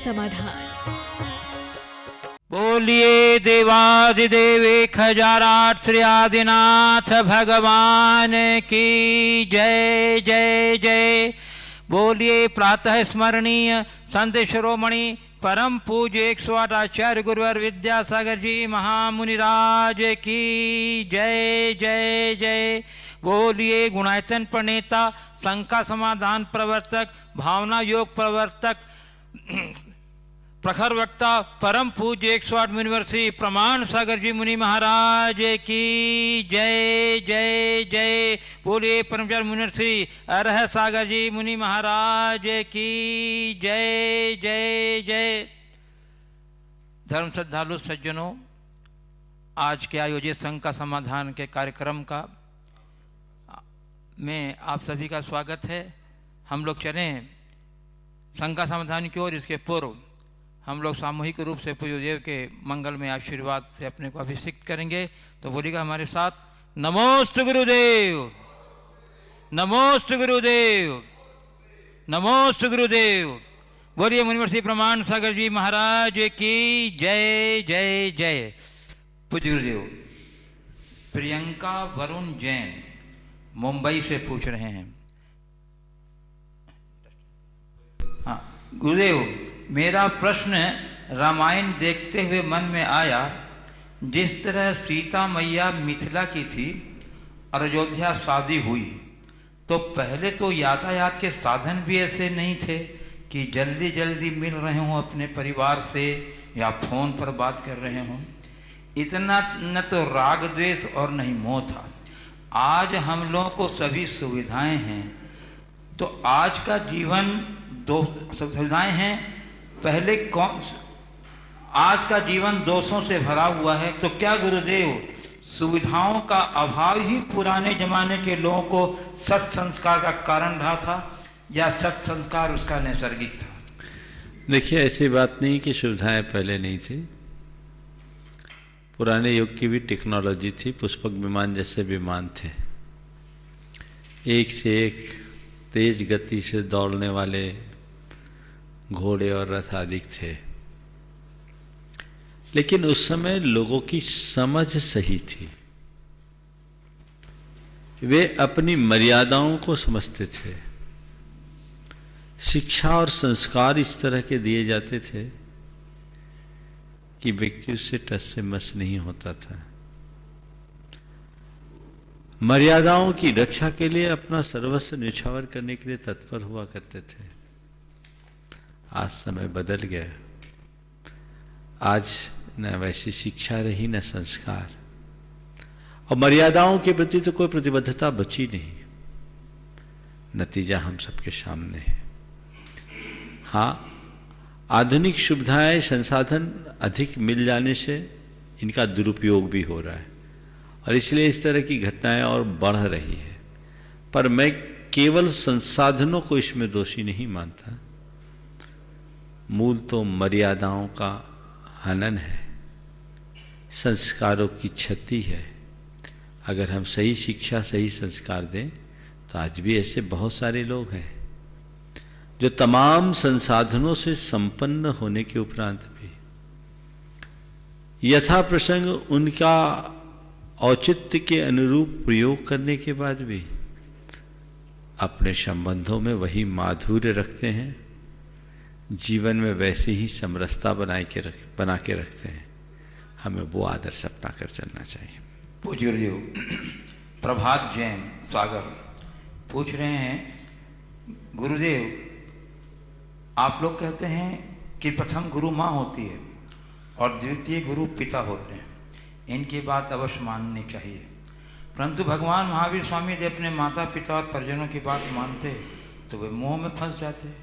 समाधान। बोलिए देवादिदेव खजाराठ श्री आदिनाथ भगवान की जय जय जय। बोलिए प्रातः स्मरणीय संत शिरोमणि परम पूज्य 108 आचार्य गुरुवर विद्यासागर जी महामुनिराज की जय जय जय। बोलिए गुणायतन प्रणेता शंका समाधान प्रवर्तक भावना योग प्रवर्तक प्रखर वक्ता परम पूज्य 108 मुनिवर्षी प्रमाण सागर जी मुनि महाराज की जय जय जय। बोलिए परमचार मुनिवर्षी अरह सागर जी मुनि महाराज की जय जय जय। धर्म श्रद्धालु सज्जनों, आज के आयोजित शंका समाधान के कार्यक्रम का में आप सभी का स्वागत है। हम लोग चलें शंका समाधान की ओर। इसके पूर्व हम लोग सामूहिक रूप से पूज्य देव के मंगल में आशीर्वाद से अपने को अभिषिक्त करेंगे। तो बोलिएगा हमारे साथ, नमोस्तु गुरुदेव, नमोस्तु गुरुदेव, नमोस्तु गुरुदेव। बोलिए मुनिवर्षी प्रमाण सागर जी महाराज की जय जय जय। पूज्य गुरुदेव प्रियंका वरुण जैन मुंबई से पूछ रहे हैं। हाँ गुरुदेव, मेरा प्रश्न रामायण देखते हुए मन में आया। जिस तरह सीता मैया मिथिला की थी और अयोध्या शादी हुई, तो पहले तो यातायात के साधन भी ऐसे नहीं थे कि जल्दी जल्दी मिल रहे हों अपने परिवार से या फोन पर बात कर रहे हों। इतना न तो राग द्वेष और न ही मोह था। आज हम लोगों को सभी सुविधाएं हैं, तो आज का जीवन दो सुविधाएं हैं। पहले कौन, आज का जीवन दोषों से भरा हुआ है। तो क्या गुरुदेव सुविधाओं का अभाव ही पुराने जमाने के लोगों को सत्संस्कार का कारण रहा था, या सत्संस्कार उसका नैसर्गिक था? देखिए, ऐसी बात नहीं कि सुविधाएं पहले नहीं थी। पुराने युग की भी टेक्नोलॉजी थी। पुष्पक विमान जैसे विमान थे, एक से एक तेज गति से दौड़ने वाले घोड़े और रथ आदि थे। लेकिन उस समय लोगों की समझ सही थी। वे अपनी मर्यादाओं को समझते थे। शिक्षा और संस्कार इस तरह के दिए जाते थे कि व्यक्ति उससे टस से मस नहीं होता था। मर्यादाओं की रक्षा के लिए अपना सर्वस्व न्यौछावर करने के लिए तत्पर हुआ करते थे। आज समय बदल गया। आज न वैसी शिक्षा रही, न संस्कार, और मर्यादाओं के प्रति तो कोई प्रतिबद्धता बची नहीं। नतीजा हम सबके सामने है। हाँ, आधुनिक सुविधाएं संसाधन अधिक मिल जाने से इनका दुरुपयोग भी हो रहा है, और इसलिए इस तरह की घटनाएं और बढ़ रही है। पर मैं केवल संसाधनों को इसमें दोषी नहीं मानता। मूल तो मर्यादाओं का हनन है, संस्कारों की क्षति है। अगर हम सही शिक्षा, सही संस्कार दें, तो आज भी ऐसे बहुत सारे लोग हैं जो तमाम संसाधनों से संपन्न होने के उपरांत भी यथा प्रसंग उनका औचित्य के अनुरूप प्रयोग करने के बाद भी अपने संबंधों में वही माधुर्य रखते हैं, जीवन में वैसे ही समरसता बना के रखते हैं। हमें वो आदर्श अपना कर चलना चाहिए। पूज्य गुरुदेव प्रभात जैन सागर पूछ रहे हैं, गुरुदेव आप लोग कहते हैं कि प्रथम गुरु माँ होती है और द्वितीय गुरु पिता होते हैं, इनकी बात अवश्य माननी चाहिए। परंतु भगवान महावीर स्वामी यदि अपने माता पिता और परिजनों की बात मानते तो वे मोह में फंस जाते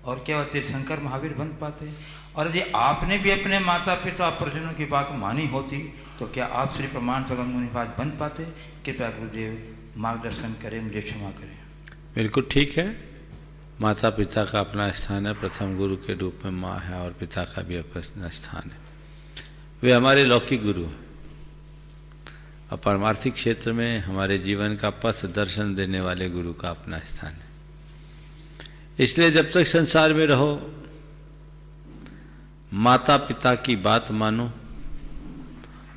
और क्या होते, शंकर महावीर बन पाते। और यदि आपने भी अपने माता पिता और परिजनों की बात मानी होती तो क्या आप श्री प्रमाण सगम मुनिपाद बन पाते? कृपया गुरुदेव मार्गदर्शन करें, मुझे क्षमा करें। बिल्कुल ठीक है। माता पिता का अपना स्थान है, प्रथम गुरु के रूप में माँ है, और पिता का भी अपना स्थान है। वे हमारे लौकिक गुरु हैं, और परमार्थिक क्षेत्र में हमारे जीवन का पथ दर्शन देने वाले गुरु का अपना स्थान है। इसलिए जब तक संसार में रहो, माता पिता की बात मानो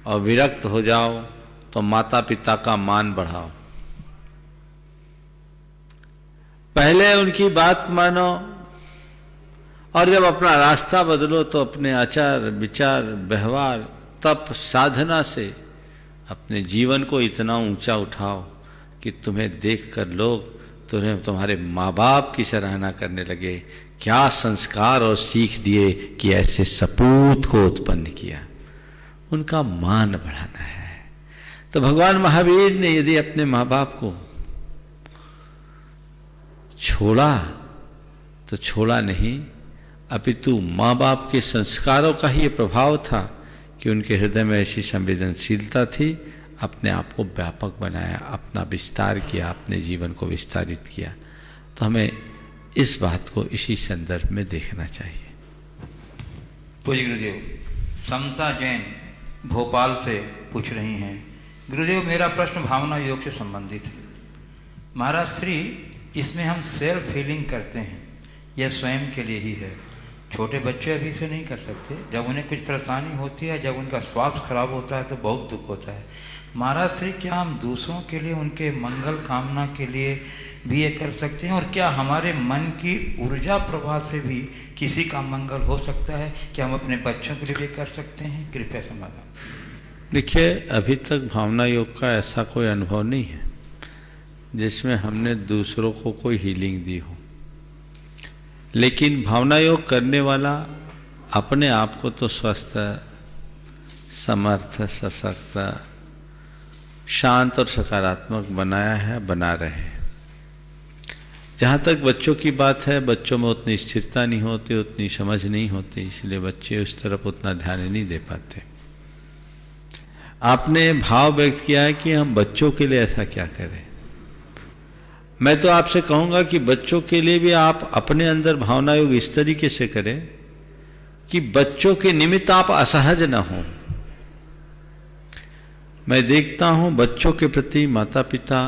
और विरक्त हो जाओ तो माता पिता का मान बढ़ाओ। पहले उनकी बात मानो और जब अपना रास्ता बदलो तो अपने आचार विचार व्यवहार तप साधना से अपने जीवन को इतना ऊंचा उठाओ कि तुम्हें देखकर लोग तुम्हें तुम्हारे माँ बाप की सराहना करने लगे। क्या संस्कार और सीख दिए कि ऐसे सपूत को उत्पन्न किया, उनका मान बढ़ाना है। तो भगवान महावीर ने यदि अपने माँ बाप को छोड़ा तो छोड़ा नहीं, अपितु माँ बाप के संस्कारों का ही प्रभाव था कि उनके हृदय में ऐसी संवेदनशीलता थी, अपने आप को व्यापक बनाया, अपना विस्तार किया, अपने जीवन को विस्तारित किया। तो हमें इस बात को इसी संदर्भ में देखना चाहिए। पूज्य गुरुदेव, समता जैन भोपाल से पूछ रही हैं, गुरुदेव मेरा प्रश्न भावना योग से संबंधित है। महाराज श्री, इसमें हम सेल्फ हीलिंग करते हैं, यह स्वयं के लिए ही है। छोटे बच्चे अभी से नहीं कर सकते, जब उन्हें कुछ परेशानी होती है, जब उनका स्वास्थ्य खराब होता है तो बहुत दुख होता है। महाराज श्री, क्या हम दूसरों के लिए, उनके मंगल कामना के लिए भी ये कर सकते हैं? और क्या हमारे मन की ऊर्जा प्रवाह से भी किसी का मंगल हो सकता है? क्या हम अपने बच्चों के लिए भी कर सकते हैं? कृपया समाधान। देखिए, अभी तक भावना योग का ऐसा कोई अनुभव नहीं है जिसमें हमने दूसरों को कोई हीलिंग दी हो। लेकिन भावना योग करने वाला अपने आप को तो स्वस्थ, समर्थ, सशक्त, शांत और सकारात्मक बनाया है, बना रहे हैं। जहाँ तक बच्चों की बात है, बच्चों में उतनी स्थिरता नहीं होती, उतनी समझ नहीं होती, इसलिए बच्चे उस तरफ उतना ध्यान नहीं दे पाते। आपने भाव व्यक्त किया है कि हम बच्चों के लिए ऐसा क्या करें। मैं तो आपसे कहूंगा कि बच्चों के लिए भी आप अपने अंदर भावना योग इस तरीके से करें कि बच्चों के निमित्त आप असहज न हो। मैं देखता हूं बच्चों के प्रति माता पिता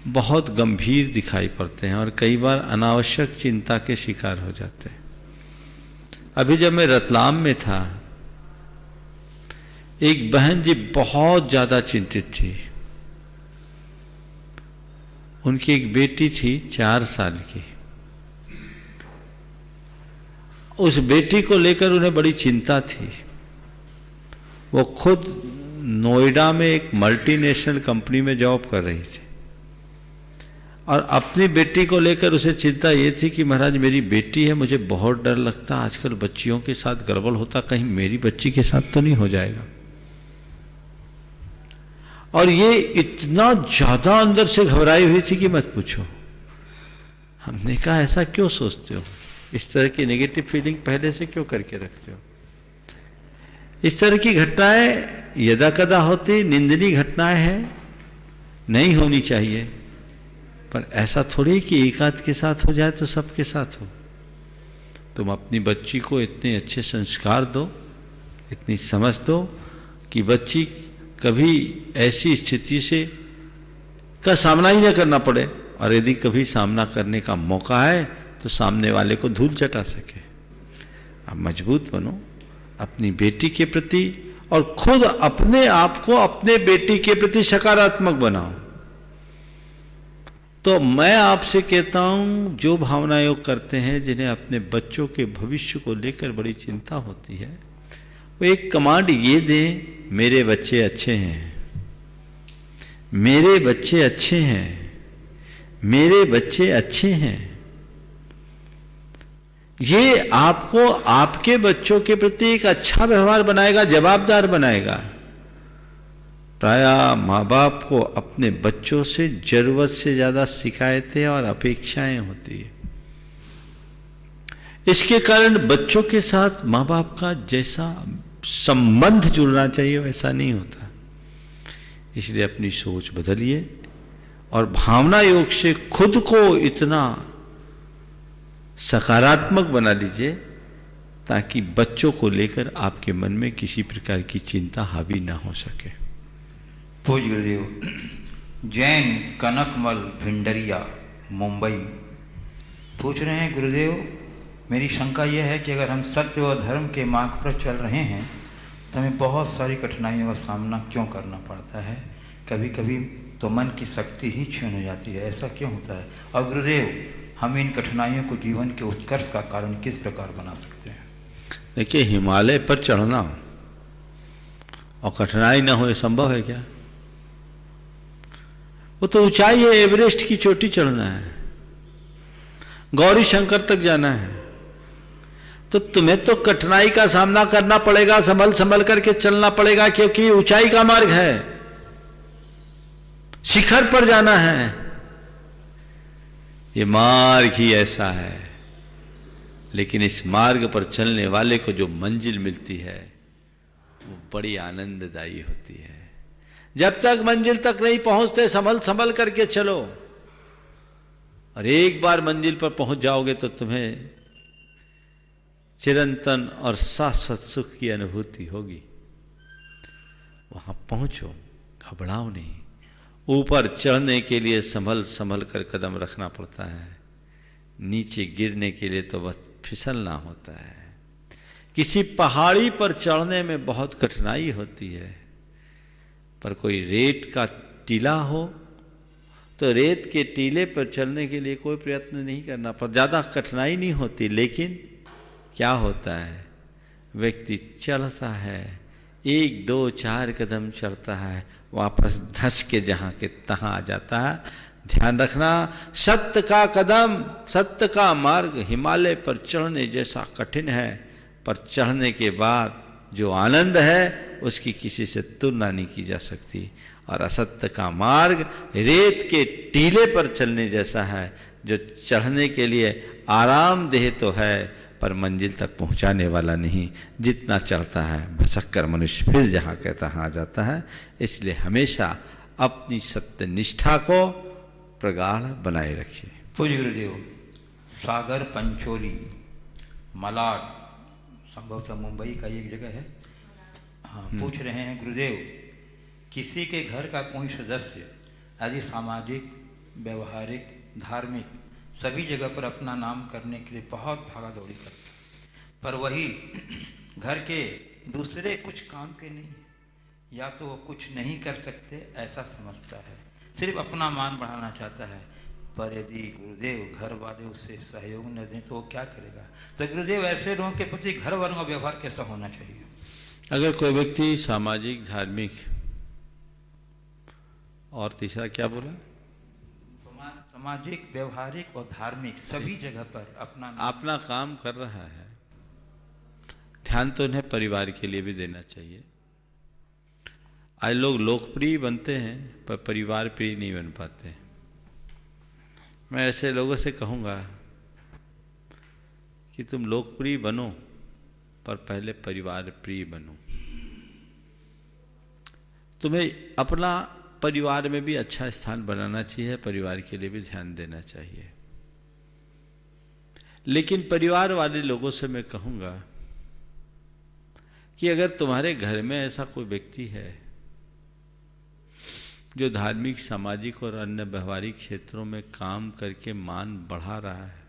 बहुत गंभीर दिखाई पड़ते हैं और कई बार अनावश्यक चिंता के शिकार हो जाते हैं। अभी जब मैं रतलाम में था, एक बहन जी बहुत ज्यादा चिंतित थी। उनकी एक बेटी थी 4 साल की। उस बेटी को लेकर उन्हें बड़ी चिंता थी। वो खुद नोएडा में एक मल्टीनेशनल कंपनी में जॉब कर रही थी और अपनी बेटी को लेकर उसे चिंता ये थी कि महाराज मेरी बेटी है, मुझे बहुत डर लगता, आजकल बच्चियों के साथ गड़बड़ होता, कहीं मेरी बच्ची के साथ तो नहीं हो जाएगा। और ये इतना ज्यादा अंदर से घबराई हुई थी कि मत पूछो। हमने कहा ऐसा क्यों सोचते हो, इस तरह की नेगेटिव फीलिंग पहले से क्यों करके रखते हो। इस तरह की घटनाएं यदा कदा होती, निंदनीय घटनाएं हैं, नहीं होनी चाहिए, पर ऐसा थोड़ी कि एक आध के साथ हो जाए तो सबके साथ हो। तुम अपनी बच्ची को इतने अच्छे संस्कार दो, इतनी समझ दो कि बच्ची कभी ऐसी स्थिति से का सामना ही न करना पड़े, और यदि कभी सामना करने का मौका है तो सामने वाले को धूल चटा सके। अब मजबूत बनो अपनी बेटी के प्रति और खुद अपने आप को अपने बेटी के प्रति सकारात्मक बनाओ। तो मैं आपसे कहता हूं, जो भावना योग करते हैं, जिन्हें अपने बच्चों के भविष्य को लेकर बड़ी चिंता होती है, वो एक कमांड ये दें, मेरे बच्चे अच्छे हैं, मेरे बच्चे अच्छे हैं, मेरे बच्चे अच्छे हैं। ये आपको आपके बच्चों के प्रति एक अच्छा व्यवहार बनाएगा, जवाबदार बनाएगा। प्रायः माँ बाप को अपने बच्चों से जरूरत से ज्यादा शिकायतें और अपेक्षाएं होती है। इसके कारण बच्चों के साथ माँ बाप का जैसा संबंध जुड़ना चाहिए वैसा नहीं होता। इसलिए अपनी सोच बदलिए और भावना योग से खुद को इतना सकारात्मक बना लीजिए ताकि बच्चों को लेकर आपके मन में किसी प्रकार की चिंता हावी ना हो सके। पूज्य गुरुदेव, जैन कनकमल भिंडरिया मुंबई पूछ रहे हैं, गुरुदेव मेरी शंका यह है कि अगर हम सत्य व धर्म के मार्ग पर चल रहे हैं तो हमें बहुत सारी कठिनाइयों का सामना क्यों करना पड़ता है? कभी कभी तो मन की शक्ति ही क्षीण हो जाती है, ऐसा क्यों होता है? और गुरुदेव, हम इन कठिनाइयों को जीवन के उत्कर्ष का कारण किस प्रकार बना सकते हैं? देखिए, हिमालय पर चढ़ना और कठिनाई ना हो, ये संभव है क्या? वो तो ऊंचाई है, एवरेस्ट की चोटी चढ़ना है, गौरी शंकर तक जाना है, तो तुम्हें तो कठिनाई का सामना करना पड़ेगा, संभल संभल करके चलना पड़ेगा, क्योंकि ऊंचाई का मार्ग है, शिखर पर जाना है। ये मार्ग ही ऐसा है। लेकिन इस मार्ग पर चलने वाले को जो मंजिल मिलती है वो बड़ी आनंददायी होती है। जब तक मंजिल तक नहीं पहुंचते संभल संभल करके चलो, और एक बार मंजिल पर पहुंच जाओगे तो तुम्हें चिरंतन और शाश्वत सुख की अनुभूति होगी। वहां पहुंचो, घबराओ नहीं। ऊपर चढ़ने के लिए संभल संभल कर कदम रखना पड़ता है, नीचे गिरने के लिए तो बस फिसलना होता है। किसी पहाड़ी पर चढ़ने में बहुत कठिनाई होती है, पर कोई रेत का टीला हो तो रेत के टीले पर चलने के लिए कोई प्रयत्न नहीं करना पड़ता, ज़्यादा कठिनाई नहीं होती। लेकिन क्या होता है, व्यक्ति चढ़ता है, 1 2 4 कदम चढ़ता है, वापस धंस के जहाँ के तहाँ आ जाता है। ध्यान रखना, सत्य का कदम, सत्य का मार्ग हिमालय पर चढ़ने जैसा कठिन है, पर चढ़ने के बाद जो आनंद है उसकी किसी से तुलना नहीं की जा सकती। और असत्य का मार्ग रेत के टीले पर चलने जैसा है, जो चढ़ने के लिए आरामदेह तो है पर मंजिल तक पहुंचाने वाला नहीं। जितना चढ़ता है भसक कर मनुष्य फिर जहाँ के तहाँ आ जाता है। इसलिए हमेशा अपनी सत्य निष्ठा को प्रगाढ़ बनाए रखिए। पूज्य गुरुदेव, सागर पंचोली मलाड, संभवतः मुंबई का एक जगह है, हाँ, पूछ रहे हैं गुरुदेव, किसी के घर का कोई सदस्य यदि सामाजिक, व्यवहारिक, धार्मिक सभी जगह पर अपना नाम करने के लिए बहुत भागा दौड़ी करता है, पर वही घर के दूसरे कुछ काम के नहीं, या तो वो कुछ नहीं कर सकते ऐसा समझता है, सिर्फ अपना मान बढ़ाना चाहता है, पर यदि गुरुदेव घर वाले उससे सहयोग न दें तो वो क्या करेगा? तो गुरुदेव, ऐसे लोगों के प्रति घर वालों का व्यवहार कैसा होना चाहिए? अगर कोई व्यक्ति सामाजिक, धार्मिक और तीसरा क्या बोला, सामाजिक, व्यवहारिक और धार्मिक सभी जगह पर अपना काम कर रहा है, ध्यान तो उन्हें परिवार के लिए भी देना चाहिए। आज लोग लोकप्रिय बनते हैं पर परिवार प्रिय नहीं बन पाते। मैं ऐसे लोगों से कहूँगा कि तुम लोकप्रिय बनो पर पहले परिवार प्रिय बनो। तुम्हें अपना परिवार में भी अच्छा स्थान बनाना चाहिए, परिवार के लिए भी ध्यान देना चाहिए। लेकिन परिवार वाले लोगों से मैं कहूँगा कि अगर तुम्हारे घर में ऐसा कोई व्यक्ति है जो धार्मिक, सामाजिक और अन्य व्यवहारिक क्षेत्रों में काम करके मान बढ़ा रहा है,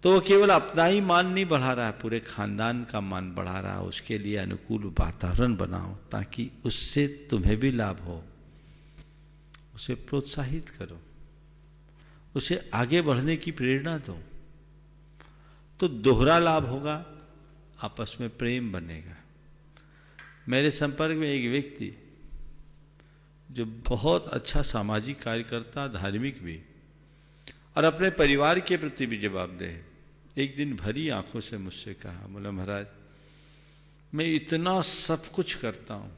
तो वो केवल अपना ही मान नहीं बढ़ा रहा है, पूरे खानदान का मान बढ़ा रहा है। उसके लिए अनुकूल वातावरण बनाओ ताकि उससे तुम्हें भी लाभ हो। उसे प्रोत्साहित करो, उसे आगे बढ़ने की प्रेरणा दो, तो दोहरा लाभ होगा, आपस में प्रेम बनेगा। मेरे संपर्क में एक व्यक्ति जो बहुत अच्छा सामाजिक कार्यकर्ता, धार्मिक भी और अपने परिवार के प्रति भी जवाबदेह, एक दिन भरी आंखों से मुझसे कहा, बोला महाराज मैं इतना सब कुछ करता हूँ,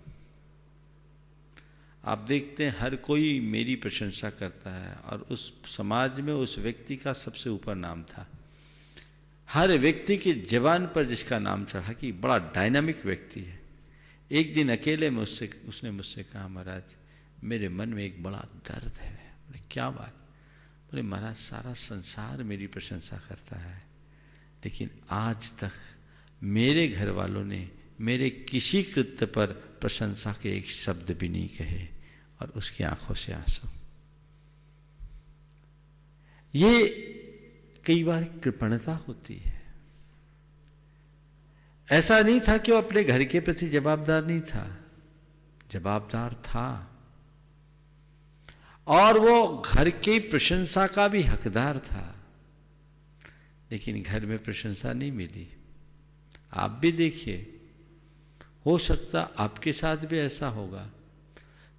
आप देखते हैं हर कोई मेरी प्रशंसा करता है, और उस समाज में उस व्यक्ति का सबसे ऊपर नाम था। हर व्यक्ति की जबान पर जिसका नाम चढ़ा कि बड़ा डायनामिक व्यक्ति है। एक दिन अकेले में उसने मुझसे कहा, महाराज मेरे मन में एक बड़ा दर्द है। बोले क्या बात? बोले महाराज सारा संसार मेरी प्रशंसा करता है, लेकिन आज तक मेरे घर वालों ने मेरे किसी कृत्य पर प्रशंसा के एक शब्द भी नहीं कहे, और उसकी आंखों से आंसू। ये कई बार कृपणता होती है। ऐसा नहीं था कि वो अपने घर के प्रति जवाबदार नहीं था, जवाबदार था, और वो घर की प्रशंसा का भी हकदार था, लेकिन घर में प्रशंसा नहीं मिली। आप भी देखिए, हो सकता आपके साथ भी ऐसा होगा,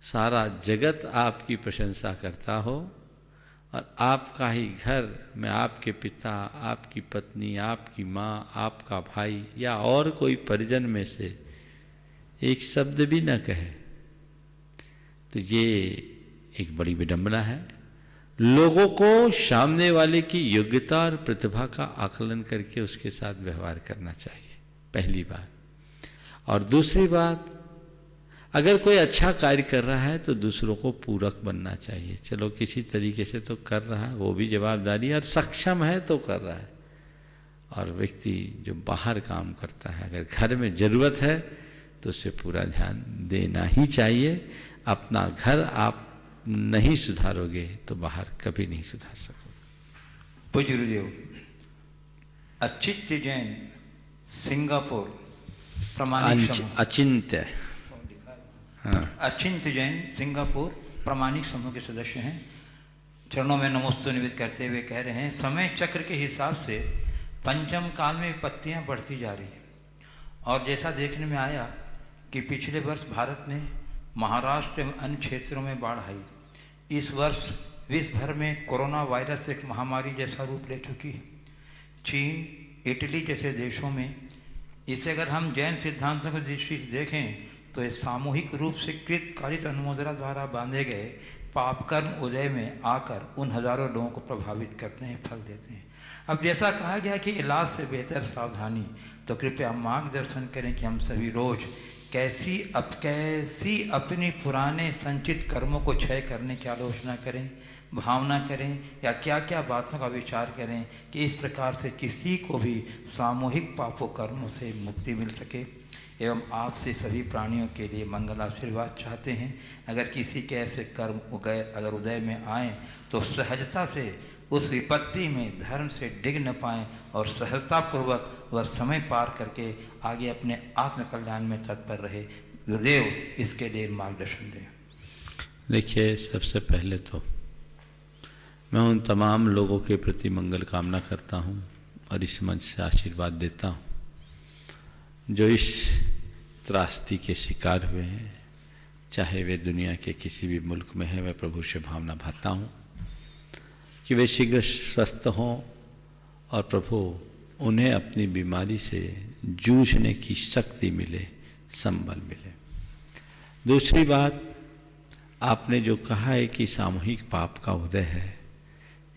सारा जगत आपकी प्रशंसा करता हो और आपका ही घर में आपके पिता, आपकी पत्नी, आपकी माँ, आपका भाई या और कोई परिजन में से एक शब्द भी न कहे, तो ये एक बड़ी विडंबना है। लोगों को सामने वाले की योग्यता और प्रतिभा का आकलन करके उसके साथ व्यवहार करना चाहिए, पहली बात। और दूसरी बात, अगर कोई अच्छा कार्य कर रहा है तो दूसरों को पूरक बनना चाहिए। चलो किसी तरीके से तो कर रहा है, वो भी जवाबदारी, और सक्षम है तो कर रहा है। और व्यक्ति जो बाहर काम करता है, अगर घर में जरूरत है तो उसे पूरा ध्यान देना ही चाहिए। अपना घर आप नहीं सुधारोगे तो बाहर कभी नहीं सुधार सकोगे। पूज्य गुरुदेव, अचिंत्य जैन, सिंगापुर प्रामाणिक समूह, अचिंत्य, हाँ, अचिंत्य जैन सिंगापुर प्रामाणिक समूह के सदस्य हैं। चरणों में नमोस्तु निवेदित करते हुए कह रहे हैं, समय चक्र के हिसाब से पंचम काल में विपत्तियां बढ़ती जा रही है, और जैसा देखने में आया कि पिछले वर्ष भारत ने महाराष्ट्र एवं अन्य क्षेत्रों में बाढ़ आई। इस वर्ष विश्व भर में कोरोना वायरस एक महामारी जैसा रूप ले चुकी है। चीन, इटली जैसे देशों में इसे अगर हम जैन सिद्धांतों की दृष्टि से देखें तो ये सामूहिक रूप से कृतकालिक अनुमोदना द्वारा बांधे गए पापकर्म उदय में आकर उन हजारों लोगों को प्रभावित करते हैं, फल देते हैं। अब जैसा कहा गया कि इलाज से बेहतर सावधानी, तो कृपया मार्गदर्शन करें कि हम सभी रोज कैसी अपनी पुराने संचित कर्मों को क्षय करने की आलोचना करें, भावना करें, या क्या क्या बातों का विचार करें कि इस प्रकार से किसी को भी सामूहिक पापों कर्मों से मुक्ति मिल सके। एवं आपसे सभी प्राणियों के लिए मंगल आशीर्वाद चाहते हैं। अगर किसी के ऐसे कर्म अगर उदय में आए तो सहजता से उस विपत्ति में धर्म से डिग न पाएँ और सहजतापूर्वक वह समय पार करके आगे अपने आत्म कल्याण में तत्पर रहे। गुरुदेव इसके लिए मार्गदर्शन दें। देखिए, सबसे पहले तो मैं उन तमाम लोगों के प्रति मंगल कामना करता हूँ और इस मंच से आशीर्वाद देता हूँ जो इस त्रासदी के शिकार हुए हैं, चाहे वे दुनिया के किसी भी मुल्क में हैं। मैं प्रभु से भावना भाता हूँ कि वे शीघ्र स्वस्थ हों और प्रभु उन्हें अपनी बीमारी से जूझने की शक्ति मिले, संबल मिले। दूसरी बात, आपने जो कहा है कि सामूहिक पाप का उदय है,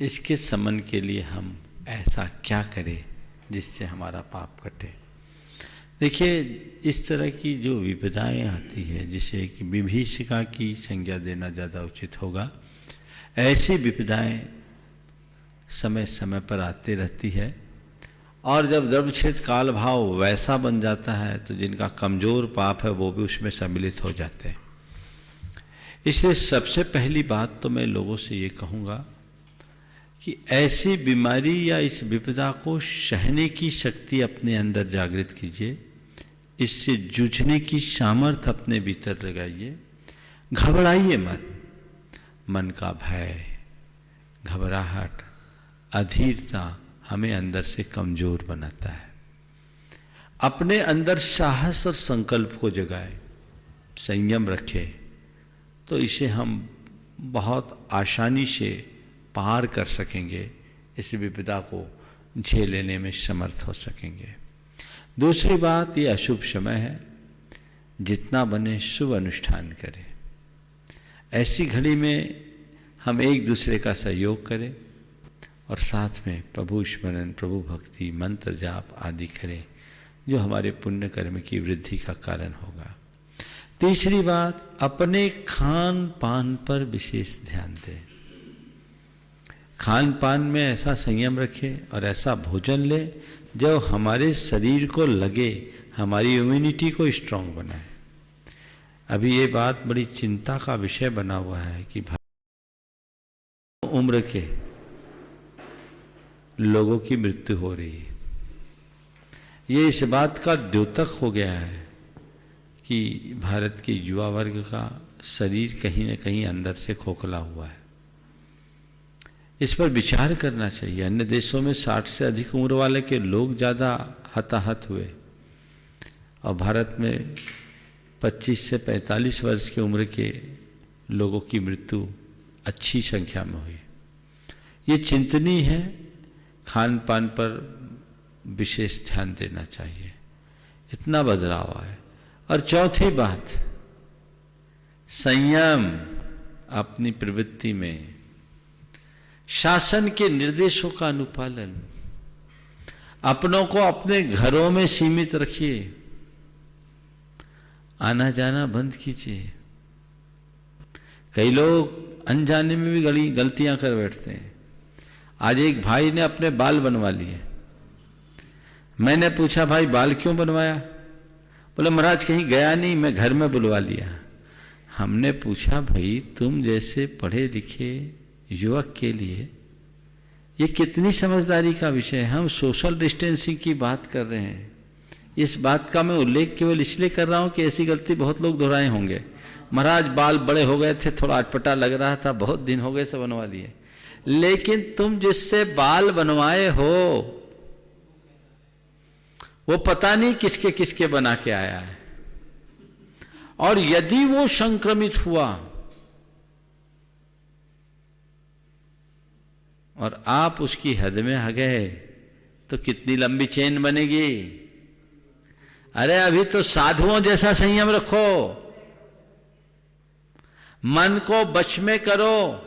इसके समन के लिए हम ऐसा क्या करें जिससे हमारा पाप कटे। देखिए, इस तरह की जो विपदाएं आती है, जिसे कि विभीषिका की संज्ञा देना ज़्यादा उचित होगा, ऐसी विपदाएं समय समय पर आती रहती है, और जब द्रव्यच्छेद काल भाव वैसा बन जाता है तो जिनका कमजोर पाप है वो भी उसमें सम्मिलित हो जाते हैं। इसलिए सबसे पहली बात तो मैं लोगों से ये कहूँगा कि ऐसी बीमारी या इस विपदा को सहने की शक्ति अपने अंदर जागृत कीजिए, इससे जूझने की सामर्थ्य अपने भीतर लगाइए। घबराइए मत। मन का भय, घबराहट, अधीरता हमें अंदर से कमजोर बनाता है। अपने अंदर साहस और संकल्प को जगाए, संयम रखे, तो इसे हम बहुत आसानी से पार कर सकेंगे, इस विपदा को झेल लेने में समर्थ हो सकेंगे। दूसरी बात, ये अशुभ समय है, जितना बने शुभ अनुष्ठान करें। ऐसी घड़ी में हम एक दूसरे का सहयोग करें और साथ में प्रभु स्मरण, प्रभु भक्ति, मंत्र जाप आदि करें, जो हमारे पुण्य कर्म की वृद्धि का कारण होगा। तीसरी बात, अपने खान पान पर विशेष ध्यान दें। खान पान में ऐसा संयम रखें और ऐसा भोजन ले जो हमारे शरीर को लगे, हमारी इम्यूनिटी को स्ट्रांग बनाए। अभी ये बात बड़ी चिंता का विषय बना हुआ है कि उम्र के लोगों की मृत्यु हो रही है। ये इस बात का द्योतक हो गया है कि भारत के युवा वर्ग का शरीर कहीं न कहीं अंदर से खोखला हुआ है। इस पर विचार करना चाहिए। अन्य देशों में 60 से अधिक उम्र वाले के लोग ज़्यादा हताहत हुए और भारत में 25 से 45 वर्ष की उम्र के लोगों की मृत्यु अच्छी संख्या में हुई। ये चिंतनीय है। खान पान पर विशेष ध्यान देना चाहिए। इतना बदलाव आए। और चौथी बात, संयम अपनी प्रवृत्ति में, शासन के निर्देशों का अनुपालन, अपनों को अपने घरों में सीमित रखिए, आना जाना बंद कीजिए। कई लोग अनजाने में भी गलतियां कर बैठते हैं। आज एक भाई ने अपने बाल बनवा लिए। मैंने पूछा, भाई बाल क्यों बनवाया? बोले महाराज कहीं गया नहीं, मैं घर में बुलवा लिया। हमने पूछा, भाई तुम जैसे पढ़े लिखे युवक के लिए ये कितनी समझदारी का विषय है। हम सोशल डिस्टेंसिंग की बात कर रहे हैं। इस बात का मैं उल्लेख केवल इसलिए कर रहा हूं कि ऐसी गलती बहुत लोग दोहराए होंगे। महाराज बाल बड़े हो गए थे, थोड़ा अटपटा लग रहा था, बहुत दिन हो गए से बनवा लिए। लेकिन तुम जिससे बाल बनवाए हो वो पता नहीं किसके किसके बना के आया है। और यदि वो संक्रमित हुआ और आप उसकी हद में आ गए तो कितनी लंबी चेन बनेगी। अरे अभी तो साधुओं जैसा संयम रखो, मन को वश में करो।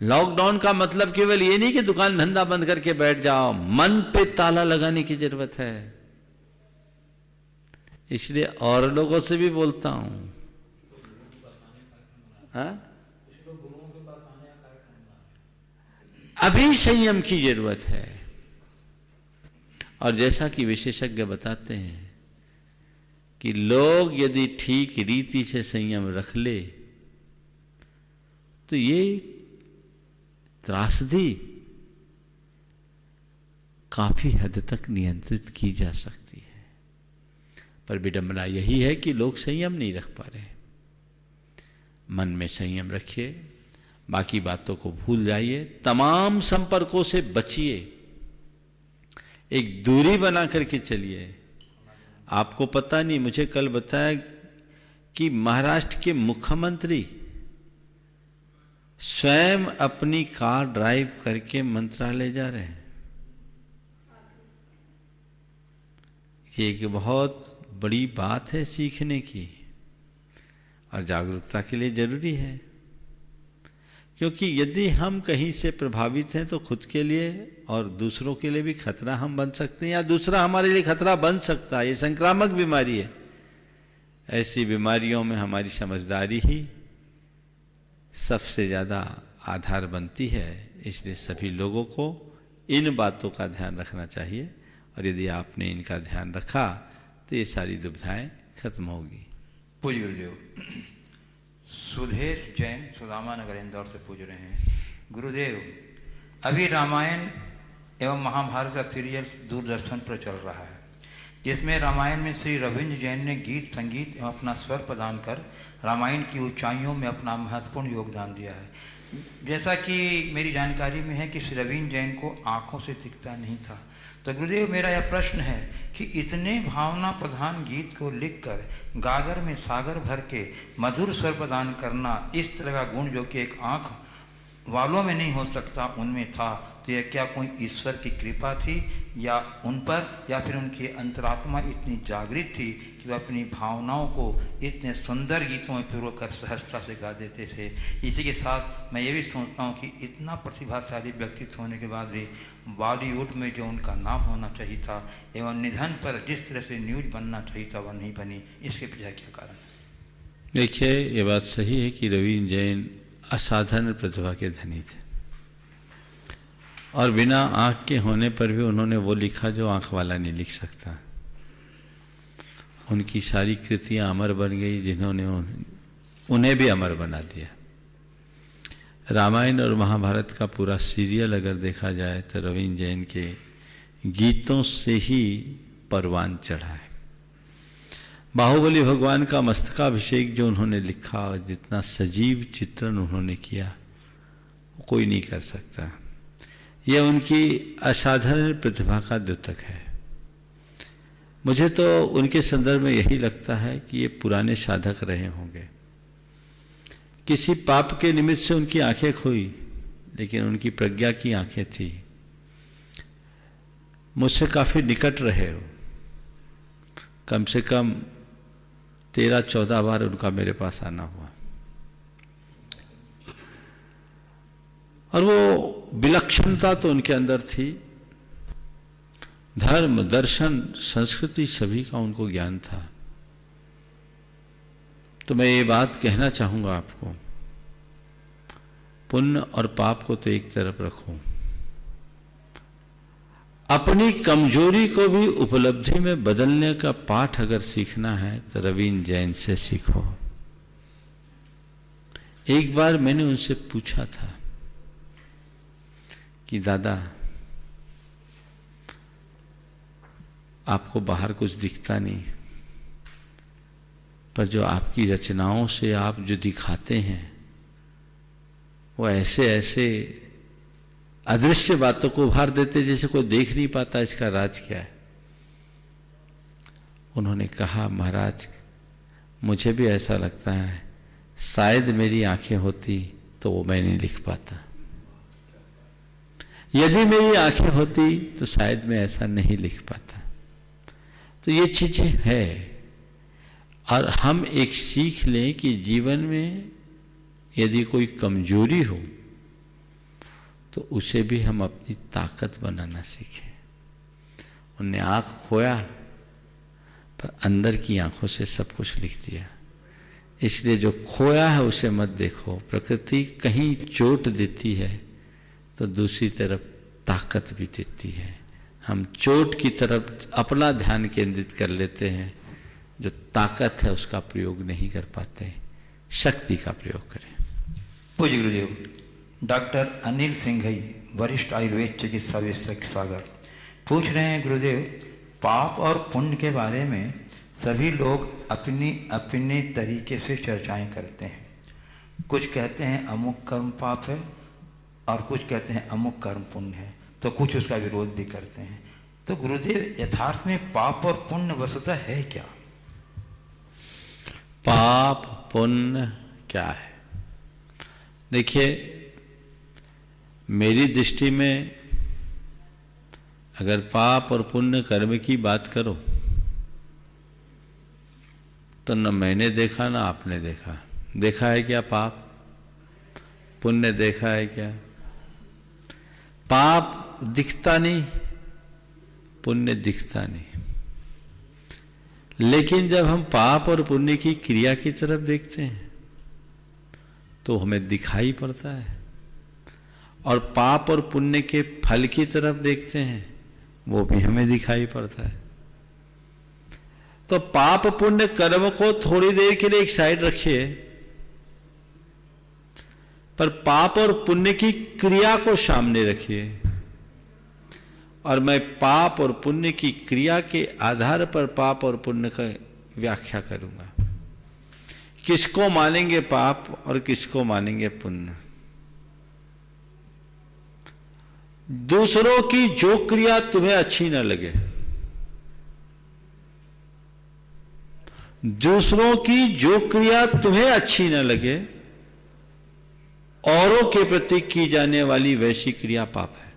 लॉकडाउन का मतलब केवल ये नहीं कि दुकान धंधा बंद करके बैठ जाओ, मन पे ताला लगाने की जरूरत है। इसलिए और लोगों से भी बोलता हूं, अभी संयम की जरूरत है। और जैसा कि विशेषज्ञ बताते हैं कि लोग यदि ठीक रीति से संयम रख ले तो ये त्रासदी काफी हद तक नियंत्रित की जा सकती है। पर विडंबना यही है कि लोग संयम नहीं रख पा रहे। मन में संयम रखिए, बाकी बातों को भूल जाइए, तमाम संपर्कों से बचिए, एक दूरी बना करके चलिए। आपको पता नहीं, मुझे कल बताया कि महाराष्ट्र के मुख्यमंत्री स्वयं अपनी कार ड्राइव करके मंत्रालय जा रहे हैं। ये एक बहुत बड़ी बात है सीखने की और जागरूकता के लिए जरूरी है। क्योंकि यदि हम कहीं से प्रभावित हैं तो खुद के लिए और दूसरों के लिए भी खतरा हम बन सकते हैं, या दूसरा हमारे लिए खतरा बन सकता है। ये संक्रामक बीमारी है। ऐसी बीमारियों में हमारी समझदारी ही सबसे ज़्यादा आधार बनती है। इसलिए सभी लोगों को इन बातों का ध्यान रखना चाहिए, और यदि आपने इनका ध्यान रखा तो ये सारी दुविधाएं खत्म होगी। पूज्य गुरुदेव, सुधेश जैन सुदामा नगर इंदौर से पूछ रहे हैं, गुरुदेव अभी रामायण एवं महाभारत का सीरियल दूरदर्शन पर चल रहा है, जिसमें रामायण में श्री रविंद्र जैन ने गीत संगीत एवं अपना स्वर प्रदान कर रामायण की ऊंचाइयों में अपना महत्वपूर्ण योगदान दिया है। जैसा कि मेरी जानकारी में है कि श्री रविंद्र जैन को आंखों से दिखता नहीं था। तो गुरुदेव मेरा यह प्रश्न है कि इतने भावना प्रधान गीत को लिखकर गागर में सागर भर के मधुर स्वर प्रदान करना, इस तरह का गुण जो कि एक आंख वालों में नहीं हो सकता उनमें था, तो यह क्या कोई ईश्वर की कृपा थी या उन पर, या फिर उनकी अंतरात्मा इतनी जागृत थी कि वह अपनी भावनाओं को इतने सुंदर गीतों में पिरोकर सहजता से गा देते थे। इसी के साथ मैं ये भी सोचता हूँ कि इतना प्रतिभाशाली व्यक्तित्व होने के बाद भी बॉलीवुड में जो उनका नाम होना चाहिए था एवं निधन पर जिस तरह से न्यूज बनना चाहिए था वह नहीं बनी, इसके पीछे क्या कारण? देखिए, ये बात सही है कि रविंद्र जैन असाधारण प्रतिभा के धनी थे, और बिना आंख के होने पर भी उन्होंने वो लिखा जो आंख वाला नहीं लिख सकता। उनकी सारी कृतियां अमर बन गई, जिन्होंने उन्हें भी अमर बना दिया। रामायण और महाभारत का पूरा सीरियल अगर देखा जाए तो रवीन जैन के गीतों से ही परवान चढ़ा है। बाहुबली भगवान का मस्तकाभिषेक जो उन्होंने लिखा और जितना सजीव चित्रण उन्होंने किया वो कोई नहीं कर सकता। यह उनकी असाधारण प्रतिभा का द्योतक है। मुझे तो उनके संदर्भ में यही लगता है कि ये पुराने साधक रहे होंगे। किसी पाप के निमित्त से उनकी आंखें खोई, लेकिन उनकी प्रज्ञा की आंखें थी। मुझसे काफी निकट रहे हो, कम से कम 13-14 बार उनका मेरे पास आना हुआ। और वो विलक्षणता तो उनके अंदर थी। धर्म, दर्शन, संस्कृति सभी का उनको ज्ञान था। तो मैं ये बात कहना चाहूंगा आपको, पुण्य और पाप को तो एक तरफ रखो, अपनी कमजोरी को भी उपलब्धि में बदलने का पाठ अगर सीखना है तो रवीन जैन से सीखो। एक बार मैंने उनसे पूछा था कि दादा, आपको बाहर कुछ दिखता नहीं, पर जो आपकी रचनाओं से आप जो दिखाते हैं वो ऐसे ऐसे अदृश्य बातों को उभार देते जैसे कोई देख नहीं पाता। इसका राज क्या है? उन्होंने कहा, महाराज मुझे भी ऐसा लगता है, शायद मेरी आंखें होती तो वो मैं नहीं लिख पाता, यदि मेरी आंखें होती तो शायद मैं ऐसा नहीं लिख पाता। तो ये चीजें है। और हम एक सीख लें कि जीवन में यदि कोई कमजोरी हो तो उसे भी हम अपनी ताकत बनाना सीखें। उनने आंख खोया पर अंदर की आंखों से सब कुछ लिख दिया। इसलिए जो खोया है उसे मत देखो। प्रकृति कहीं चोट देती है तो दूसरी तरफ ताकत भी देती है। हम चोट की तरफ अपना ध्यान केंद्रित कर लेते हैं, जो ताकत है उसका प्रयोग नहीं कर पाते। शक्ति का प्रयोग करें। पूज्य गुरुदेव, डॉक्टर अनिल सिंघई, वरिष्ठ आयुर्वेद चिकित्सा विशेषज्ञ, सागर, पूछ रहे हैं गुरुदेव, पाप और पुण्य के बारे में सभी लोग अपनी अपने तरीके से चर्चाएं करते हैं। कुछ कहते हैं अमुक कर्म पाप है और कुछ कहते हैं अमुक कर्म पुण्य है, तो कुछ उसका विरोध भी करते हैं। तो गुरुदेव, यथार्थ में पाप और पुण्य वस्तुतः है क्या? पाप पुण्य क्या है? देखिए, मेरी दृष्टि में अगर पाप और पुण्य कर्म की बात करो तो न मैंने देखा ना आपने देखा। देखा है क्या पाप? पुण्य देखा है क्या? पाप दिखता नहीं, पुण्य दिखता नहीं। लेकिन जब हम पाप और पुण्य की क्रिया की तरफ देखते हैं तो हमें दिखाई पड़ता है, और पाप और पुण्य के फल की तरफ देखते हैं वो भी हमें दिखाई पड़ता है। तो पाप पुण्य कर्म को थोड़ी देर के लिए एक साइड रखिए, पर पाप और पुण्य की क्रिया को सामने रखिए। और मैं पाप और पुण्य की क्रिया के आधार पर पाप और पुण्य का व्याख्या करूंगा। किसको मानेंगे पाप और किसको मानेंगे पुण्य? दूसरों की जो क्रिया तुम्हें अच्छी न लगे, दूसरों की जो क्रिया तुम्हें अच्छी न लगे, औरों के प्रति की जाने वाली वैसी क्रिया पाप है।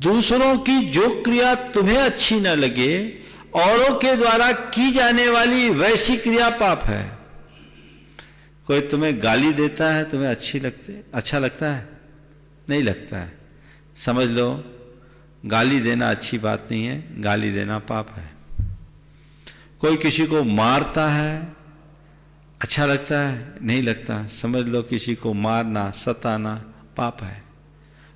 दूसरों की जो क्रिया तुम्हें अच्छी न लगे, औरों के द्वारा की जाने वाली वैसी क्रिया पाप है। कोई तुम्हें गाली देता है, तुम्हें अच्छा लगता है? नहीं लगता है। समझ लो गाली देना अच्छी बात नहीं है, गाली देना पाप है। कोई किसी को मारता है, अच्छा लगता है? नहीं लगता। समझ लो किसी को मारना, सताना पाप है।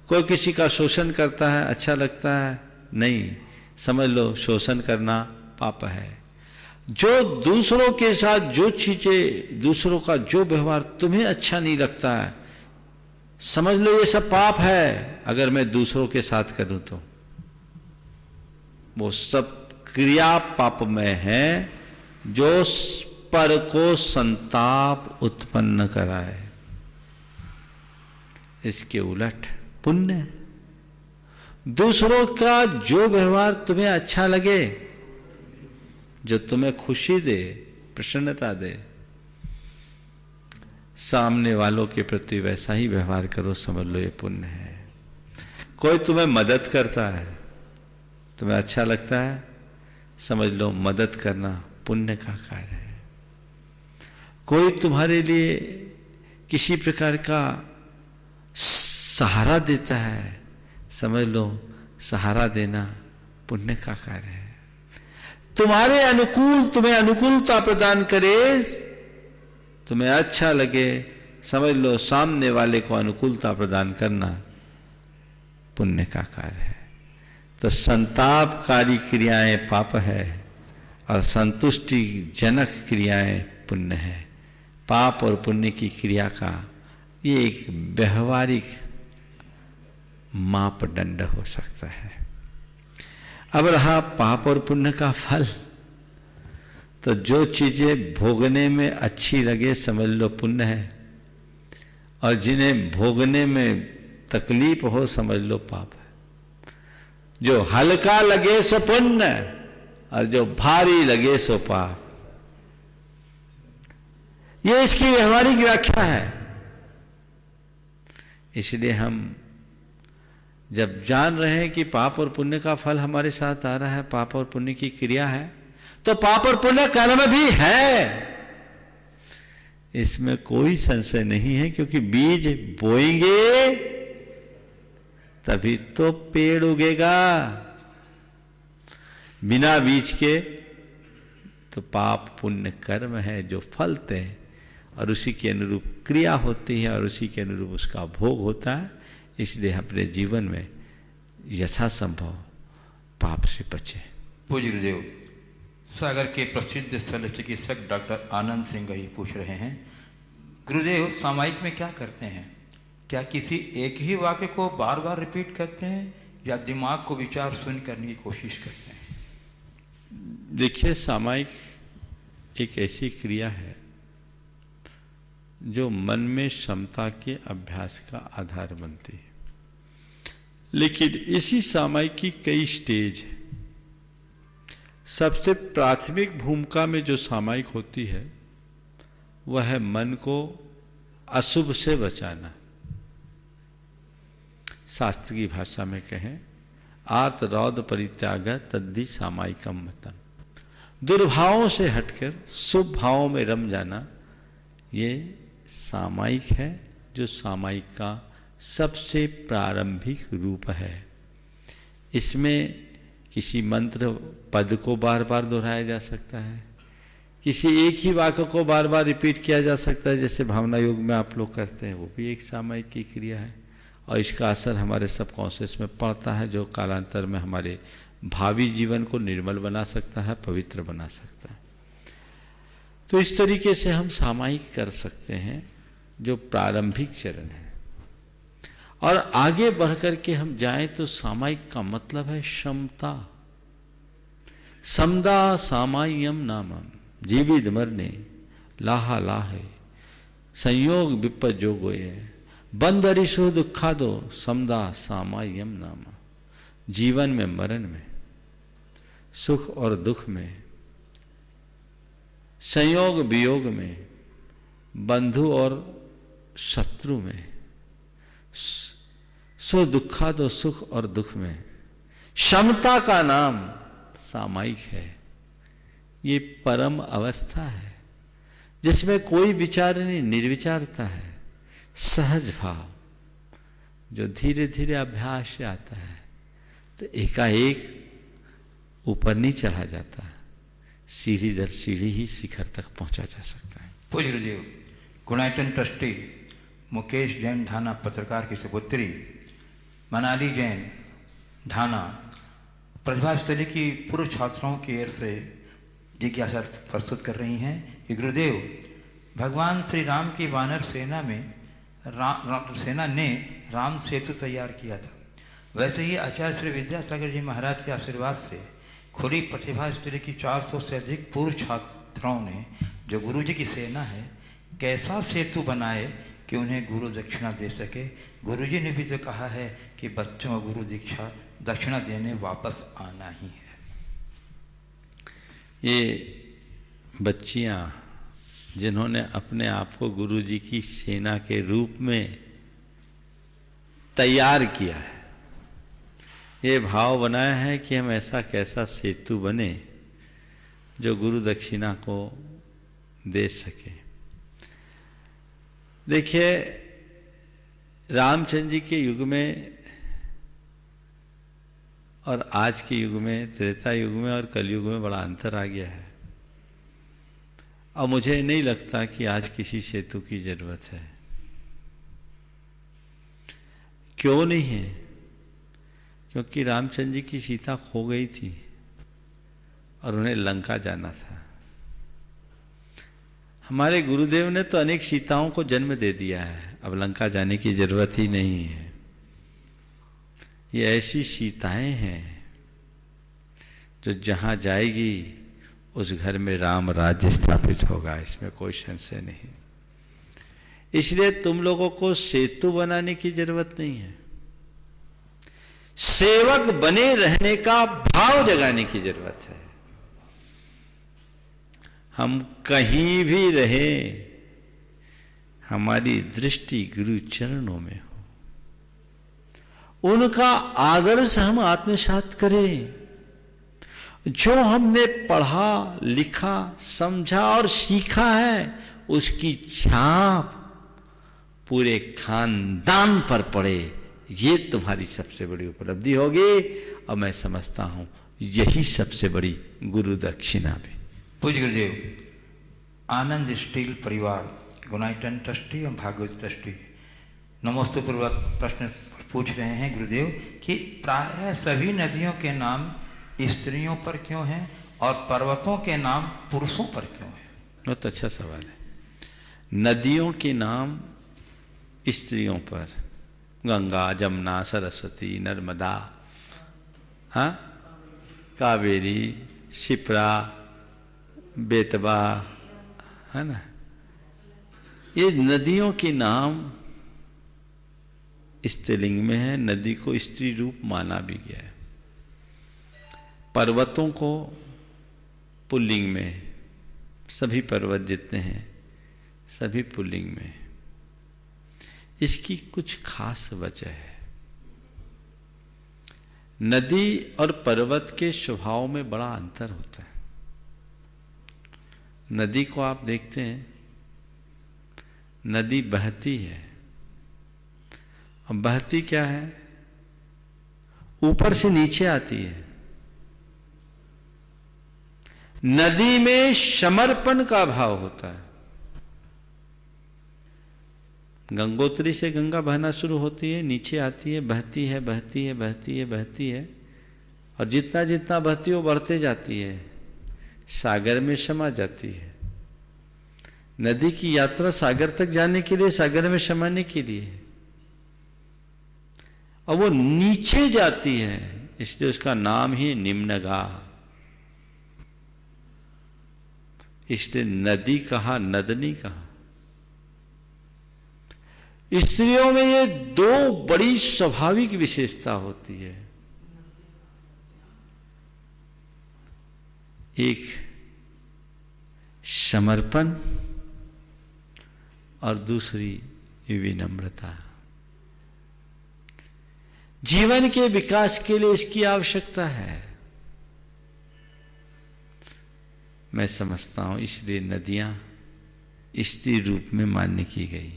कोई किसी का शोषण करता है, अच्छा लगता है? नहीं। समझ लो शोषण करना पाप है। जो दूसरों के साथ जो चीजें, दूसरों का जो व्यवहार तुम्हें अच्छा नहीं लगता है, समझ लो ये सब पाप है। अगर मैं दूसरों के साथ करूं तो वो सब क्रिया पाप में है जो पर को संताप उत्पन्न कराए। इसके उलट पुण्य, दूसरों का जो व्यवहार तुम्हें अच्छा लगे, जो तुम्हें खुशी दे, प्रसन्नता दे, सामने वालों के प्रति वैसा ही व्यवहार करो, समझ लो ये पुण्य है। कोई तुम्हें मदद करता है, तुम्हें अच्छा लगता है, समझ लो मदद करना पुण्य का कार्य है। कोई तुम्हारे लिए किसी प्रकार का सहारा देता है, समझ लो सहारा देना पुण्य का कार्य है। तुम्हारे अनुकूल, तुम्हें अनुकूलता प्रदान करे, तुम्हें अच्छा लगे, समझ लो सामने वाले को अनुकूलता प्रदान करना पुण्य का कार्य है। तो संतापकारी क्रियाएं पाप है और संतुष्टि जनक क्रियाएं पुण्य है। पाप और पुण्य की क्रिया का ये एक व्यवहारिक मापदंड हो सकता है। अब रहा पाप और पुण्य का फल, तो जो चीजें भोगने में अच्छी लगे समझ लो पुण्य है, और जिन्हें भोगने में तकलीफ हो समझ लो पाप है। जो हल्का लगे सो पुण्य और जो भारी लगे सो पाप। ये इसकी व्यवहारिक व्याख्या है। इसलिए हम जब जान रहे हैं कि पाप और पुण्य का फल हमारे साथ आ रहा है, पाप और पुण्य की क्रिया है, तो पाप और पुण्य कर्म भी है, इसमें कोई संशय नहीं है। क्योंकि बीज बोएंगे तभी तो पेड़ उगेगा, बिना बीज के तो पाप पुण्य कर्म है जो फलते हैं और उसी के अनुरूप क्रिया होती है और उसी के अनुरूप उसका भोग होता है। इसलिए अपने जीवन में यथासंभव पाप से बचे। पूज्य गुरुदेव, सागर के प्रसिद्ध शल्य चिकित्सक डॉक्टर आनंद सिंह ही पूछ रहे हैं, गुरुदेव सामायिक में क्या करते हैं? क्या किसी एक ही वाक्य को बार बार रिपीट करते हैं या दिमाग को विचार सुन करने की कोशिश करते हैं? देखिए, सामायिक एक ऐसी क्रिया है जो मन में क्षमता के अभ्यास का आधार बनती है। लेकिन इसी सामायिक की कई स्टेज है। सबसे प्राथमिक भूमिका में जो सामायिक होती है वह है मन को अशुभ से बचाना। शास्त्र की भाषा में कहें, आर्त रौद परित्याग तद्धि सामायिकम मतम। दुर्भावों से हटकर शुभ भावों में रम जाना, ये सामायिक है, जो सामायिक का सबसे प्रारंभिक रूप है। इसमें किसी मंत्र पद को बार बार दोहराया जा सकता है, किसी एक ही वाक्य को बार बार रिपीट किया जा सकता है, जैसे भावना योग में आप लोग करते हैं, वो भी एक सामायिक की क्रिया है। और इसका असर हमारे सबकॉन्शियस में पड़ता है, जो कालांतर में हमारे भावी जीवन को निर्मल बना सकता है, पवित्र बना सकता है। तो इस तरीके से हम सामायिक कर सकते हैं, जो प्रारंभिक चरण है। और आगे बढ़कर के हम जाएं तो सामायिक का मतलब है क्षमता। समदा सामाय्यम नामम जीवित मरने लाहा लाहे संयोग विपज्योगोये बंदरिशो दुखा दो समदा सामाय्यम नामा। जीवन में मरण में, सुख और दुख में, संयोग वियोग में, बंधु और शत्रु में, सो दुखा दो सुख और दुख में, क्षमता का नाम सामायिक है। ये परम अवस्था है जिसमें कोई विचार नहीं, निर्विचारता है, सहज भाव, जो धीरे धीरे अभ्यास से आता है तो एकाएक ऊपर नहीं चढ़ा जाता, सीढ़ी दर सीढ़ी ही शिखर तक पहुंचा जा सकता है। पूज्य गुरुदेव, गुणायतन ट्रस्टी मुकेश जैन ढाना पत्रकार की सुपुत्री, मनाली जैन ढाना प्रतिभास्थली की पूर्व छात्राओं की ओर से जिज्ञासा प्रस्तुत कर रही हैं कि गुरुदेव, भगवान श्री राम की वानर सेना में सेना ने राम सेतु तैयार किया था। वैसे ही आचार्य श्री विद्यासागर जी महाराज के आशीर्वाद से खुली प्रतिभा स्त्री की 400 से अधिक पूर्व छात्राओं ने, जो गुरु जी की सेना है, कैसा सेतु बनाए कि उन्हें गुरु दक्षिणा दे सके। गुरु जी ने भी तो कहा है कि बच्चों को गुरु दीक्षा दक्षिणा देने वापस आना ही है। ये बच्चियां जिन्होंने अपने आप को गुरु जी की सेना के रूप में तैयार किया है, ये भाव बनाया है कि हम ऐसा कैसा सेतु बने जो गुरु दक्षिणा को दे सके। देखिए, रामचंद्र जी के युग में और आज के युग में, त्रेता युग में और कलयुग में बड़ा अंतर आ गया है। और मुझे नहीं लगता कि आज किसी सेतु की जरूरत है। क्यों नहीं है? क्योंकि रामचंद्र जी की सीता खो गई थी और उन्हें लंका जाना था। हमारे गुरुदेव ने तो अनेक सीताओं को जन्म दे दिया है, अब लंका जाने की जरूरत ही नहीं है। ये ऐसी सीताएं हैं जो जहां जाएगी उस घर में राम राज्य स्थापित होगा, इसमें कोई संशय नहीं। इसलिए तुम लोगों को सेतु बनाने की जरूरत नहीं है, सेवक बने रहने का भाव जगाने की जरूरत है। हम कहीं भी रहे, हमारी दृष्टि गुरु चरणों में हो, उनका आदर्श हम आत्मसात करें। जो हमने पढ़ा, लिखा, समझा और सीखा है, उसकी छाप पूरे खानदान पर पड़े, ये तुम्हारी सबसे बड़ी उपलब्धि होगी। और मैं समझता हूं यही सबसे बड़ी गुरु दक्षिणा भी। पूज्य गुरुदेव, आनंद स्टील परिवार, गुनाइटन ट्रस्टी और भागवत ट्रस्टी नमोस्तु पूर्वक प्रश्न पूछ रहे हैं गुरुदेव कि प्रायः सभी नदियों के नाम स्त्रियों पर क्यों हैं और पर्वतों के नाम पुरुषों पर क्यों हैं? बहुत अच्छा सवाल है। नदियों के नाम स्त्रियों पर, गंगा, जमुना, सरस्वती, नर्मदा, हाँ, कावेरी, शिप्रा, बेतवा, है ना, ये नदियों के नाम स्त्रीलिंग में है। नदी को स्त्री रूप माना भी गया है। पर्वतों को पुल्लिंग में, सभी पर्वत जितने हैं सभी पुल्लिंग में। इसकी कुछ खास वजह है। नदी और पर्वत के स्वभाव में बड़ा अंतर होता है। नदी को आप देखते हैं, नदी बहती है। अब बहती क्या है? ऊपर से नीचे आती है। नदी में समर्पण का भाव होता है। गंगोत्री से गंगा बहना शुरू होती है, नीचे आती है, बहती है, बहती है, बहती है, बहती है, और जितना जितना बहती है वो बढ़ते जाती है, सागर में समा जाती है। नदी की यात्रा सागर तक जाने के लिए, सागर में समाने के लिए, और वो नीचे जाती है, इसलिए उसका नाम ही निम्नगा। इसलिए नदी कहा, नदनी कहा। स्त्रियों में ये दो बड़ी स्वाभाविक विशेषता होती है। एक समर्पण और दूसरी विनम्रता। जीवन के विकास के लिए इसकी आवश्यकता है। मैं समझता हूं इसलिए नदियां स्त्री रूप में मान्य की गई।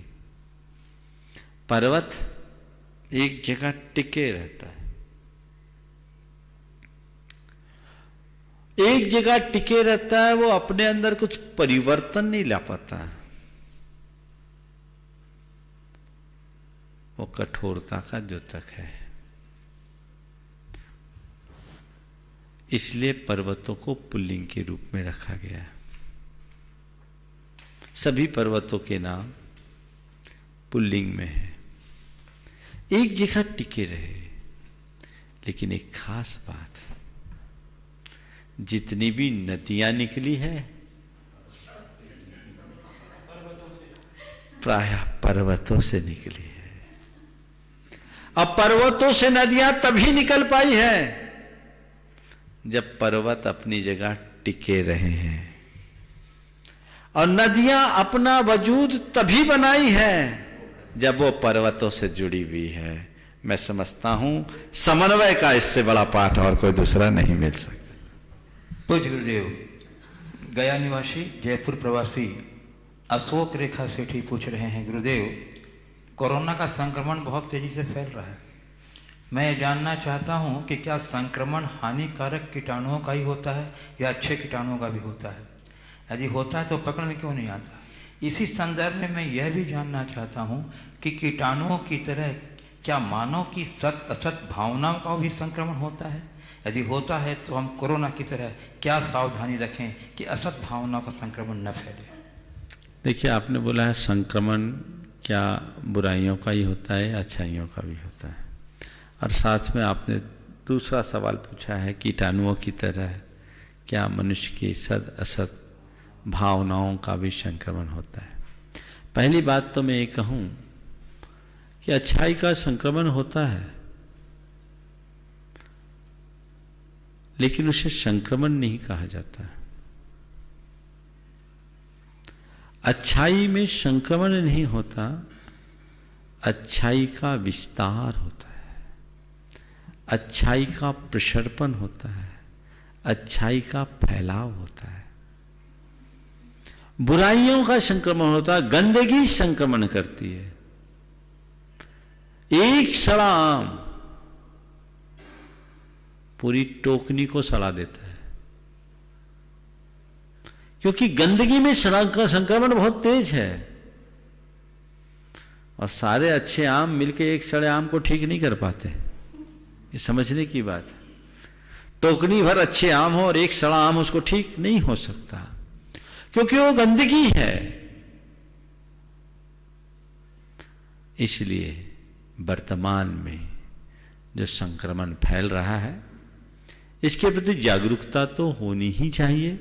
पर्वत एक जगह टिके रहता है, एक जगह टिके रहता है, वो अपने अंदर कुछ परिवर्तन नहीं ला पाता। वो कठोरता का द्योतक है। इसलिए पर्वतों को पुल्लिंग के रूप में रखा गया है। सभी पर्वतों के नाम पुल्लिंग में है। एक जगह टिके रहे। लेकिन एक खास बात, जितनी भी नदियां निकली है प्रायः पर्वतों से निकली है। अब पर्वतों से नदियां तभी निकल पाई है जब पर्वत अपनी जगह टिके रहे हैं, और नदियां अपना वजूद तभी बनाई है जब वो पर्वतों से जुड़ी हुई है। मैं समझता हूं समन्वय का इससे बड़ा पाठ और कोई दूसरा नहीं मिल सकता। पूज्य गुरुदेव, गया निवासी जयपुर प्रवासी अशोक रेखा सेठी पूछ रहे हैं, गुरुदेव कोरोना का संक्रमण बहुत तेजी से फैल रहा है। मैं जानना चाहता हूं कि क्या संक्रमण हानिकारक कीटाणुओं का ही होता है या अच्छे कीटाणुओं का भी होता है? यदि होता है तो पकड़ में क्यों नहीं आता? इसी संदर्भ में मैं यह भी जानना चाहता हूं कि कीटाणुओं की तरह क्या मानव की सत असत भावनाओं का भी संक्रमण होता है? यदि होता है तो हम कोरोना की तरह क्या सावधानी रखें कि असत भावनाओं का संक्रमण न फैले? देखिए, आपने बोला है संक्रमण क्या बुराइयों का ही होता है या अच्छाइयों का भी होता है, और साथ में आपने दूसरा सवाल पूछा है कीटाणुओं की तरह क्या मनुष्य की सद असत भावनाओं का भी संक्रमण होता है। पहली बात तो मैं ये कहूं कि अच्छाई का संक्रमण होता है, लेकिन उसे संक्रमण नहीं कहा जाता। अच्छाई में संक्रमण नहीं होता, अच्छाई का विस्तार होता है, अच्छाई का प्रसर्पण होता है, अच्छाई का फैलाव होता है। बुराइयों का संक्रमण होता है, गंदगी संक्रमण करती है। एक सड़ा आम पूरी टोकनी को सड़ा देता है, क्योंकि गंदगी में सड़ा का संक्रमण बहुत तेज है, और सारे अच्छे आम मिलकर एक सड़े आम को ठीक नहीं कर पाते। ये समझने की बात है। टोकनी भर अच्छे आम हो और एक सड़ा आम उसको ठीक नहीं हो सकता, क्योंकि वो गंदगी है। इसलिए वर्तमान में जो संक्रमण फैल रहा है, इसके प्रति जागरूकता तो होनी ही चाहिए।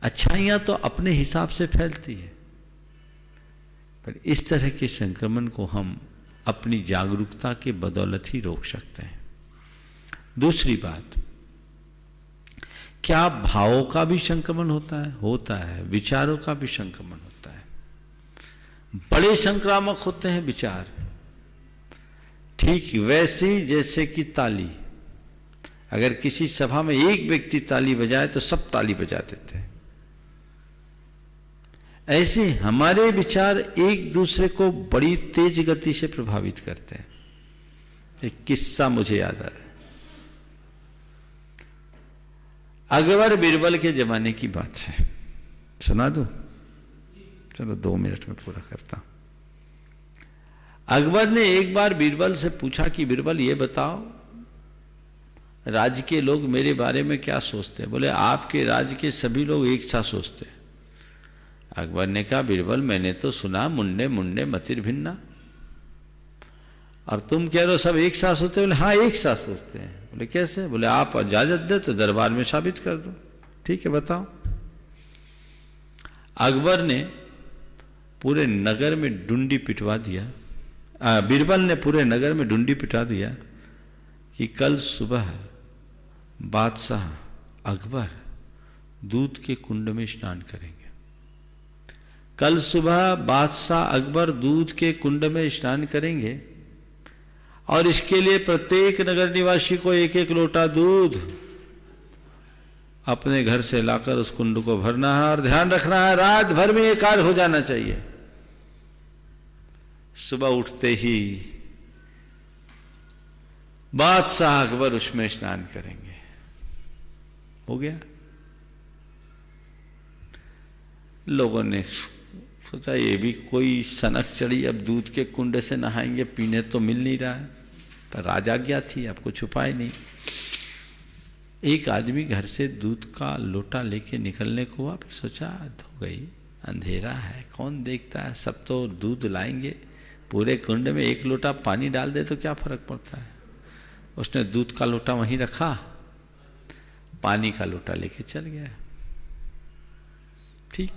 अच्छाइयां तो अपने हिसाब से फैलती है, पर इस तरह के संक्रमण को हम अपनी जागरूकता के बदौलत ही रोक सकते हैं। दूसरी बात, क्या भावों का भी संक्रमण होता है? होता है। विचारों का भी संक्रमण होता है। बड़े संक्रामक होते हैं विचार, ठीक वैसे ही जैसे कि ताली। अगर किसी सभा में एक व्यक्ति ताली बजाए तो सब ताली बजा देते हैं। ऐसे हमारे विचार एक दूसरे को बड़ी तेज गति से प्रभावित करते हैं। एक किस्सा मुझे याद आ रहा है। अकबर बीरबल के जमाने की बात है, सुना दूं? चलो 2 मिनट में पूरा करता हूं। अकबर ने एक बार बीरबल से पूछा कि बीरबल ये बताओ, राज्य के लोग मेरे बारे में क्या सोचते हैं? बोले आपके राज्य के सभी लोग एक साथ सोचते हैं। अकबर ने कहा बीरबल मैंने तो सुना मुंडे मुंडे मतिर भिन्ना, और तुम कह रहे हो सब एक साथ सोचते? बोले हाँ एक साथ सोचते हैं। बोले कैसे? बोले आप इजाजत दे तो दरबार में साबित कर दो। ठीक है बताओ। अकबर ने पूरे नगर में डुंडी पिटवा दिया, बीरबल ने पूरे नगर में डुंडी पिटा दिया कि कल सुबह बादशाह अकबर दूध के कुंड में स्नान करेंगे। कल सुबह बादशाह अकबर दूध के कुंड में स्नान करेंगे, और इसके लिए प्रत्येक नगर निवासी को एक एक लोटा दूध अपने घर से लाकर उस कुंड को भरना है, और ध्यान रखना है रात भर में ये कार्य हो जाना चाहिए। सुबह उठते ही बादशाह अकबर उसमें स्नान करेंगे। हो गया। लोगों ने सोचा ये भी कोई सनक चढ़ी, अब दूध के कुंड से नहाएंगे, पीने तो मिल नहीं रहा है, पर राजा आज्ञा थी, अब कुछ उपाय नहीं। एक आदमी घर से दूध का लोटा लेके निकलने को हुआ, फिर सोचा धो गई, अंधेरा है, कौन देखता है, सब तो दूध लाएंगे, पूरे कुंड में एक लोटा पानी डाल दे तो क्या फर्क पड़ता है। उसने दूध का लोटा वहीं रखा, पानी का लोटा लेके चल गया। ठीक,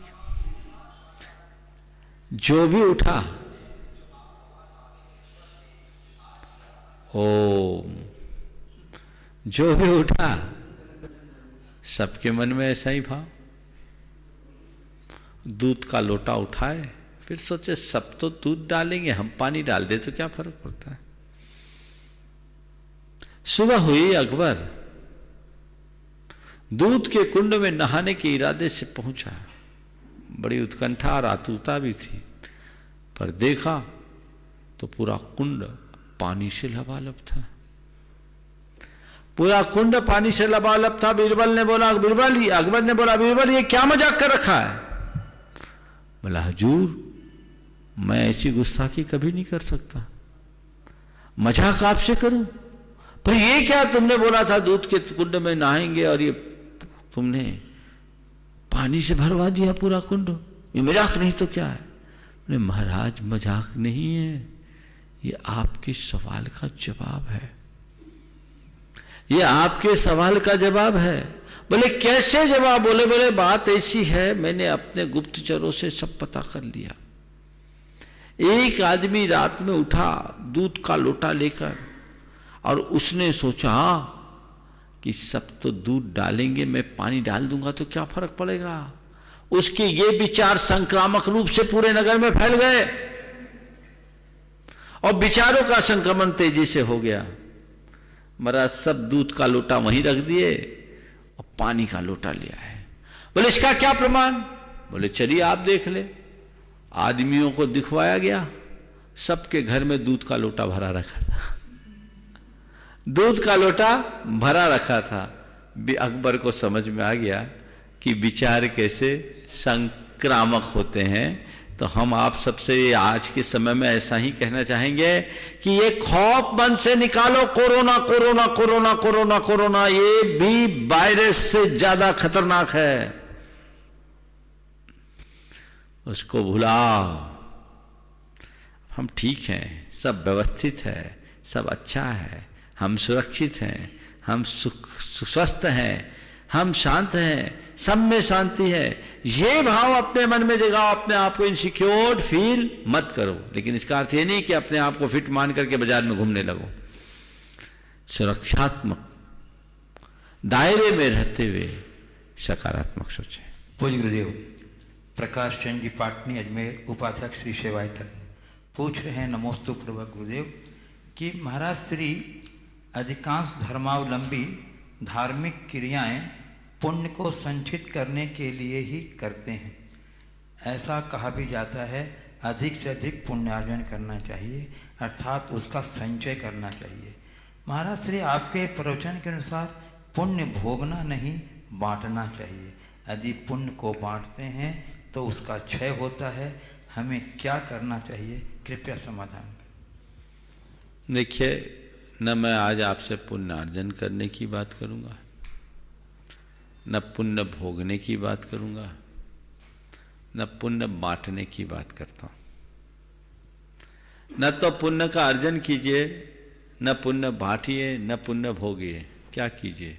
जो भी उठा ओम, जो भी उठा सबके मन में ऐसा ही भाव। दूध का लोटा उठाए, फिर सोचे सब तो दूध डालेंगे, हम पानी डाल दे तो क्या फर्क पड़ता है। सुबह हुई, अकबर दूध के कुंड में नहाने के इरादे से पहुंचा। बड़ी उत्कंठा और आतुरता भी थी, पर देखा तो पूरा कुंड पानी से लबालब था। पूरा कुंड पानी से लबालब था। बीरबल ने बोला, बीरबल, अकबर ने बोला, बीरबल ये क्या मजाक कर रखा है। बोला, हुजूर मैं ऐसी गुस्ताखी कभी नहीं कर सकता, मजाक आपसे करूं, पर ये क्या तुमने बोला था दूध के कुंड में नहाएंगे और ये तुमने पानी से भरवा दिया पूरा कुंड, ये मजाक नहीं तो क्या है। बोले, महाराज मजाक नहीं है, ये आपके सवाल का जवाब है, ये आपके सवाल का जवाब है। बोले कैसे जवाब। बोले बात ऐसी है, मैंने अपने गुप्तचरों से सब पता कर लिया। एक आदमी रात में उठा दूध का लोटा लेकर, और उसने सोचा कि सब तो दूध डालेंगे, मैं पानी डाल दूंगा तो क्या फर्क पड़ेगा। उसके ये विचार संक्रामक रूप से पूरे नगर में फैल गए और विचारों का संक्रमण तेजी से हो गया। महाराज सब दूध का लोटा वहीं रख दिए और पानी का लोटा लिया है। बोले इसका क्या प्रमाण। बोले चलिए आप देख ले। आदमियों को दिखवाया गया, सबके घर में दूध का लोटा भरा रखा था, दूध का लोटा भरा रखा था। अकबर को समझ में आ गया कि विचार कैसे संक्रामक होते हैं। तो हम आप सबसे आज के समय में ऐसा ही कहना चाहेंगे कि ये खौफ मन से निकालो। Corona corona corona corona corona, ये भी वायरस से ज्यादा खतरनाक है, उसको भुलाओ। हम ठीक हैं, सब व्यवस्थित है, सब अच्छा है, हम सुरक्षित हैं, हम स्वस्थ हैं, हम शांत हैं, सब में शांति है। ये भाव अपने मन में जगाओ, अपने आप को इनसिक्योर फील मत करो। लेकिन इसका अर्थ ये नहीं कि अपने आप को फिट मान करके बाजार में घूमने लगो। सुरक्षात्मक दायरे में रहते हुए सकारात्मक सोचें। पूज्य गुरुदेव प्रकाश चंद जी पाटनी अजमेर उपाध्यक्ष श्री सेवायतन पूछ रहे हैं, नमोस्तु पूर्वक गुरुदेव, कि महाराज श्री अधिकांश धर्मावलंबी धार्मिक क्रियाएं पुण्य को संचित करने के लिए ही करते हैं। ऐसा कहा भी जाता है अधिक से अधिक पुण्यार्जन करना चाहिए, अर्थात उसका संचय करना चाहिए। महाराज श्री आपके प्रवचन के अनुसार पुण्य भोगना नहीं, बांटना चाहिए। यदि पुण्य को बांटते हैं तो उसका क्षय होता है। हमें क्या करना चाहिए, कृपया समाधान करें। देखिए, न मैं आज आपसे पुण्य अर्जन करने की बात करूंगा, न पुण्य भोगने की बात करूंगा, न पुण्य बांटने की बात करता हूं। न तो पुण्य का अर्जन कीजिए, न पुण्य बांटिए, न पुण्य भोगिए। क्या कीजिए,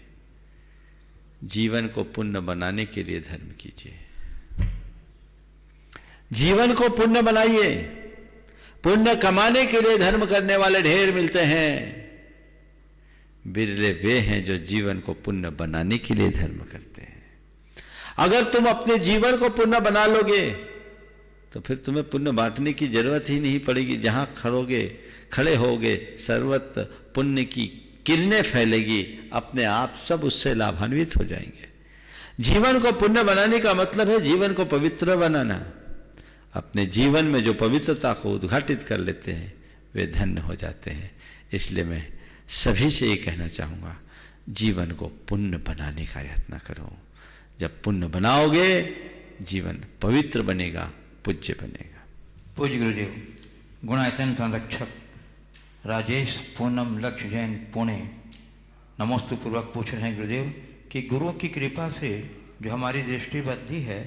जीवन को पुण्य बनाने के लिए धर्म कीजिए। जीवन को पुण्य बनाइए। पुण्य कमाने के लिए धर्म करने वाले ढेर मिलते हैं, बिरले वे हैं जो जीवन को पुण्य बनाने के लिए धर्म करते हैं। अगर तुम अपने जीवन को पुण्य बना लोगे तो फिर तुम्हें पुण्य बांटने की जरूरत ही नहीं पड़ेगी। जहां खड़े होगे सर्वत्र पुण्य की किरणें फैलेगी, अपने आप सब उससे लाभान्वित हो जाएंगे। जीवन को पुण्य बनाने का मतलब है जीवन को पवित्र बनाना। अपने जीवन में जो पवित्रता को उद्घाटित कर लेते हैं वे धन्य हो जाते हैं। इसलिए मैं सभी से ये कहना चाहूंगा, जीवन को पुण्य बनाने का यत्न करो। जब पुण्य बनाओगे जीवन पवित्र बनेगा, पूज्य बनेगा। पूज्य गुरुदेव गुणायतन संरक्षक राजेश पूनम लक्ष्य जैन पुणे नमोस्तु पूर्वक पूछ रहे हैं गुरुदेव कि गुरु की कृपा से जो हमारी दृष्टि बदली है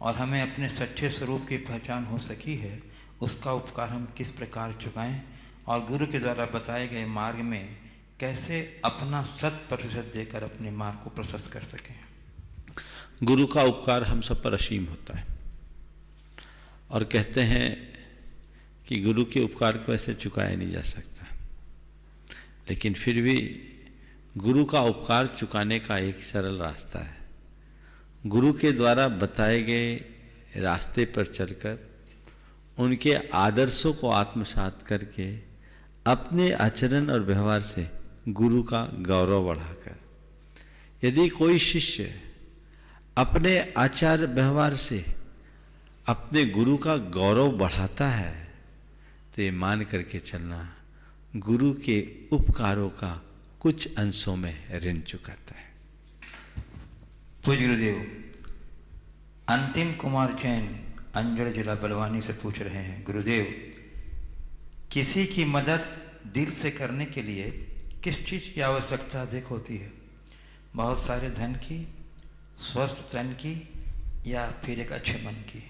और हमें अपने सच्चे स्वरूप की पहचान हो सकी है, उसका उपकार हम किस प्रकार चुकाएं और गुरु के द्वारा बताए गए मार्ग में कैसे अपना 100% देकर अपने मार्ग को प्रशस्त कर सकें। गुरु का उपकार हम सब पर असीम होता है और कहते हैं कि गुरु के उपकार को ऐसे चुकाया नहीं जा सकता, लेकिन फिर भी गुरु का उपकार चुकाने का एक सरल रास्ता है। गुरु के द्वारा बताए गए रास्ते पर चलकर उनके आदर्शों को आत्मसात करके अपने आचरण और व्यवहार से गुरु का गौरव बढ़ाकर, यदि कोई शिष्य अपने आचार व्यवहार से अपने गुरु का गौरव बढ़ाता है तो ये मान करके चलना गुरु के उपकारों का कुछ अंशों में ऋण चुकाता है। पूज्य गुरुदेव अंतिम कुमार जैन अंजड़ जिला बलवानी से पूछ रहे हैं, गुरुदेव किसी की मदद दिल से करने के लिए किस चीज की आवश्यकता अधिक होती है? बहुत सारे धन की, स्वस्थ तन की, या फिर एक अच्छे मन की?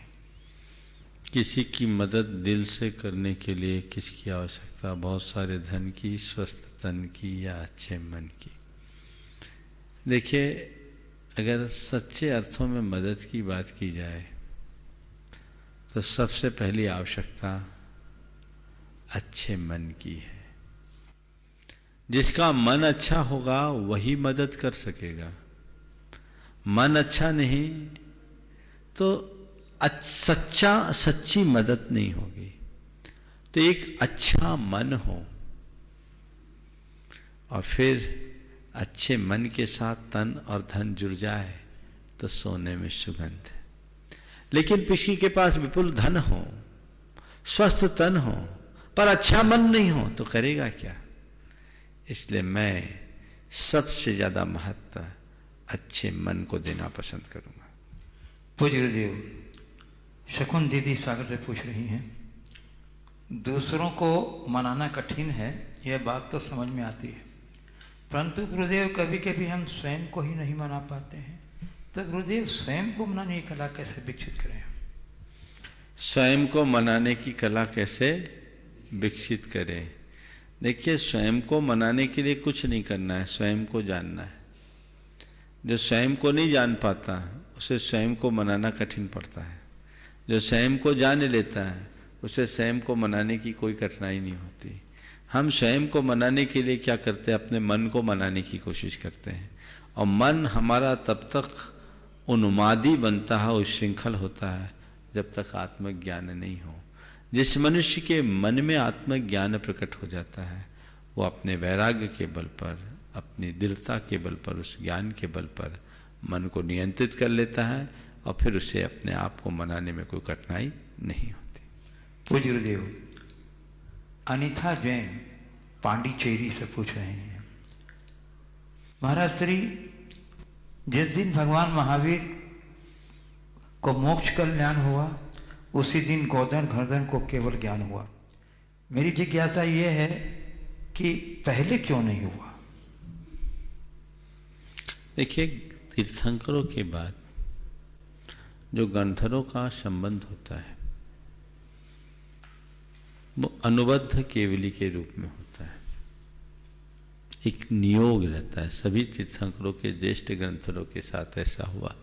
किसी की मदद दिल से करने के लिए किसकी आवश्यकता? बहुत सारे धन की, स्वस्थ तन की, या अच्छे मन की। देखिए, अगर सच्चे अर्थों में मदद की बात की जाए तो सबसे पहली आवश्यकता अच्छे मन की है। जिसका मन अच्छा होगा वही मदद कर सकेगा। मन अच्छा नहीं तो सच्ची मदद नहीं होगी। तो एक अच्छा मन हो और फिर अच्छे मन के साथ तन और धन जुड़ जाए तो सोने में सुगंध है। लेकिन किसी के पास विपुल धन हो, स्वस्थ तन हो, पर अच्छा मन नहीं हो तो करेगा क्या? इसलिए मैं सबसे ज्यादा महत्व अच्छे मन को देना पसंद करूंगा। पूज्य गुरुदेव शकुन दीदी सागर से पूछ रही हैं, दूसरों को मनाना कठिन है, यह बात तो समझ में आती है, परंतु गुरुदेव कभी कभी हम स्वयं को ही नहीं मना पाते हैं। तो गुरुदेव स्वयं को मनाने की कला कैसे विकसित करें? स्वयं को मनाने की कला कैसे विकसित करें? देखिए, स्वयं को मनाने के लिए कुछ नहीं करना है, स्वयं को जानना है। जो स्वयं को नहीं जान पाता उसे स्वयं को मनाना कठिन पड़ता है। जो स्वयं को जान लेता है उसे स्वयं को मनाने की कोई कठिनाई नहीं होती। हम स्वयं को मनाने के लिए क्या करते हैं? अपने मन को मनाने की कोशिश करते हैं, और मन हमारा तब तक उन्मादी बनता है, उच्छृंखल होता है, जब तक आत्मज्ञान नहीं हो। जिस मनुष्य के मन में आत्मज्ञान प्रकट हो जाता है वो अपने वैराग्य के बल पर, अपनी दृढ़ता के बल पर, उस ज्ञान के बल पर मन को नियंत्रित कर लेता है और फिर उसे अपने आप को मनाने में कोई कठिनाई नहीं होती। पूज्य गुरुदेव अनिता जैन पांडिचेरी से पूछ रहे हैं, महाराज श्री, जिस दिन भगवान महावीर को मोक्ष कल्याण हुआ उसी दिन गोधन घरधन को केवल ज्ञान हुआ। मेरी जिज्ञासा यह है कि पहले क्यों नहीं हुआ? देखिए, तीर्थंकरों के बाद जो गंधर्वों का संबंध होता है वो अनुबद्ध केवली के रूप में होता है। एक नियोग रहता है। सभी तीर्थंकरों के ज्येष्ठ ग्रंथरों के साथ ऐसा हुआ,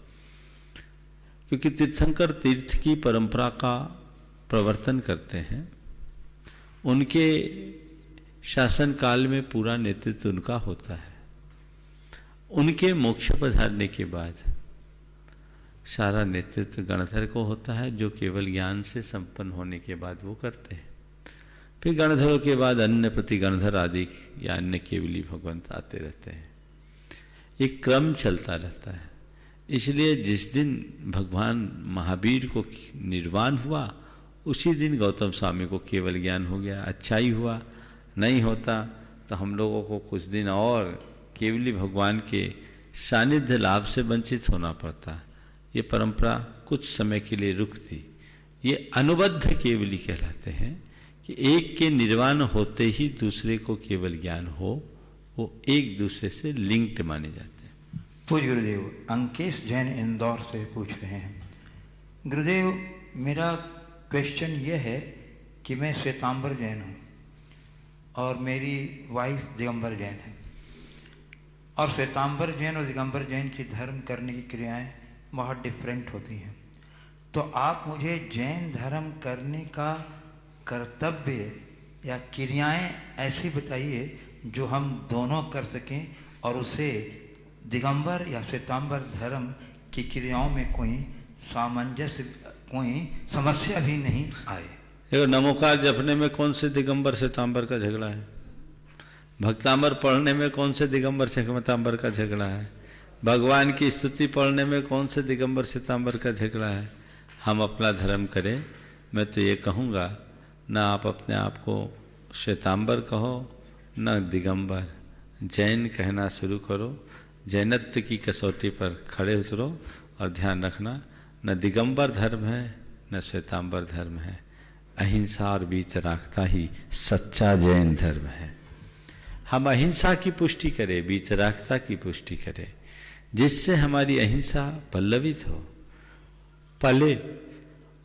क्योंकि तीर्थंकर तीर्थ की परंपरा का प्रवर्तन करते हैं। उनके शासन काल में पूरा नेतृत्व उनका होता है। उनके मोक्ष पधारने के बाद सारा नेतृत्व गणधर को होता है, जो केवल ज्ञान से संपन्न होने के बाद वो करते हैं। फिर गणधरों के बाद अन्य प्रति गणधर आदि या अन्य केवली भगवंत आते रहते हैं। एक क्रम चलता रहता है। इसलिए जिस दिन भगवान महावीर को निर्वाण हुआ उसी दिन गौतम स्वामी को केवल ज्ञान हो गया। अच्छा ही हुआ, नहीं होता तो हम लोगों को कुछ दिन और केवली भगवान के सानिध्य लाभ से वंचित होना पड़ता। ये परंपरा कुछ समय के लिए रुकती। ये अनुबद्ध केवली कहलाते हैं कि एक के निर्वाण होते ही दूसरे को केवल ज्ञान हो वो एक दूसरे से लिंक्ड माने जाते हैं। पूज्य गुरुदेव, अंकेश जैन इंदौर से पूछ रहे हैं, गुरुदेव मेरा क्वेश्चन ये है कि मैं श्वेतांबर जैन हूँ और मेरी वाइफ दिगंबर जैन है, और श्वेतांबर जैन और दिगंबर जैन की धर्म करने की क्रियाएं बहुत डिफरेंट होती हैं। तो आप मुझे जैन धर्म करने का कर्तव्य या क्रियाएं ऐसी बताइए जो हम दोनों कर सकें और उसे दिगंबर या श्वेतांबर धर्म की क्रियाओं में कोई सामंजस्य, कोई समस्या भी नहीं आए। देखो, नमोकार जपने में कौन से दिगंबर श्वेतांबर का झगड़ा है? भक्तांबर पढ़ने में कौन से दिगंबर श्वेतांबर का झगड़ा है? भगवान की स्तुति पढ़ने में कौन से दिगंबर श्वेतांबर का झगड़ा है? हम अपना धर्म करें। मैं तो ये कहूँगा, ना आप अपने आप को श्वेतांबर कहो न दिगंबर, जैन कहना शुरू करो। जैनत्व की कसौटी पर खड़े उतरो और ध्यान रखना, न दिगंबर धर्म है न श्वेतांबर धर्म है। अहिंसा और वीतरागता ही सच्चा जैन धर्म है। हम अहिंसा की पुष्टि करें, वीतरागता की पुष्टि करें, जिससे हमारी अहिंसा पल्लवित हो, पले,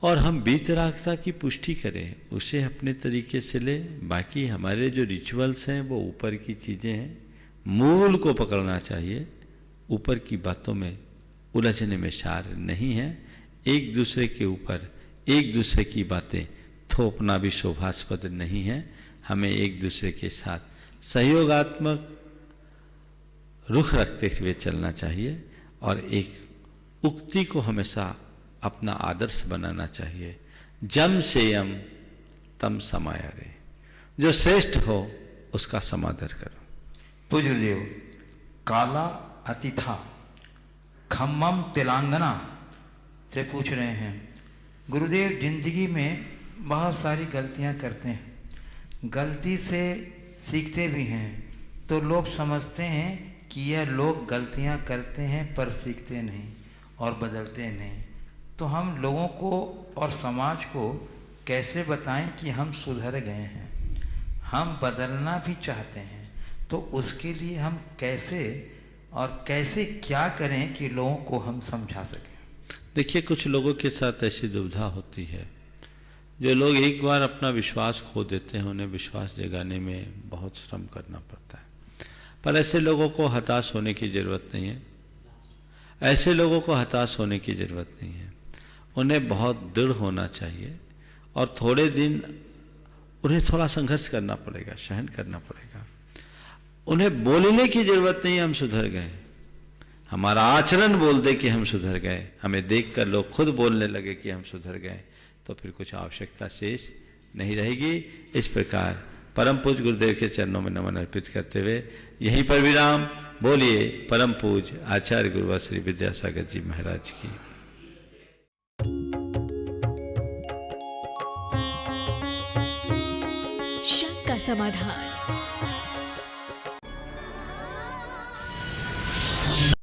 और हम वीतरागता की पुष्टि करें, उसे अपने तरीके से ले। बाकी हमारे जो रिचुअल्स हैं वो ऊपर की चीज़ें हैं, मूल को पकड़ना चाहिए, ऊपर की बातों में उलझने में सार नहीं है। एक दूसरे के ऊपर एक दूसरे की बातें थोपना भी शोभास्पद नहीं है। हमें एक दूसरे के साथ सहयोगात्मक रुख रखते हुए चलना चाहिए और एक उक्ति को हमेशा अपना आदर्श बनाना चाहिए, जम से यम तम समाया रे, जो श्रेष्ठ हो उसका समादर करो। पूज्य देव, काला अतिथा खम्मम तेलंगाना से पूछ रहे हैं, गुरुदेव जिंदगी में बहुत सारी गलतियां करते हैं, गलती से सीखते भी हैं, तो लोग समझते हैं कि यह लोग गलतियां करते हैं पर सीखते नहीं और बदलते नहीं। तो हम लोगों को और समाज को कैसे बताएं कि हम सुधर गए हैं, हम बदलना भी चाहते हैं, तो उसके लिए हम कैसे और कैसे क्या करें कि लोगों को हम समझा सकें? देखिए, कुछ लोगों के साथ ऐसी दुविधा होती है, जो लोग एक बार अपना विश्वास खो देते हैं, उन्हें विश्वास जगाने में बहुत श्रम करना पड़ता है। पर ऐसे लोगों को हताश होने की ज़रूरत नहीं है। ऐसे लोगों को हताश होने की ज़रूरत नहीं है। उन्हें बहुत दृढ़ होना चाहिए और थोड़े दिन उन्हें थोड़ा संघर्ष करना पड़ेगा, सहन करना पड़ेगा। उन्हें बोलने की ज़रूरत नहीं हम सुधर गए, हमारा आचरण बोल दे कि हम सुधर गए, हमें देखकर लोग खुद बोलने लगे कि हम सुधर गए, तो फिर कुछ आवश्यकता शेष नहीं रहेगी। इस प्रकार परम पूज्य गुरुदेव के चरणों में नमन अर्पित करते हुए यहीं पर विराम। बोलिए परम पूज्य आचार्य गुरुवर श्री विद्यासागर जी महाराज की। शक का समाधान।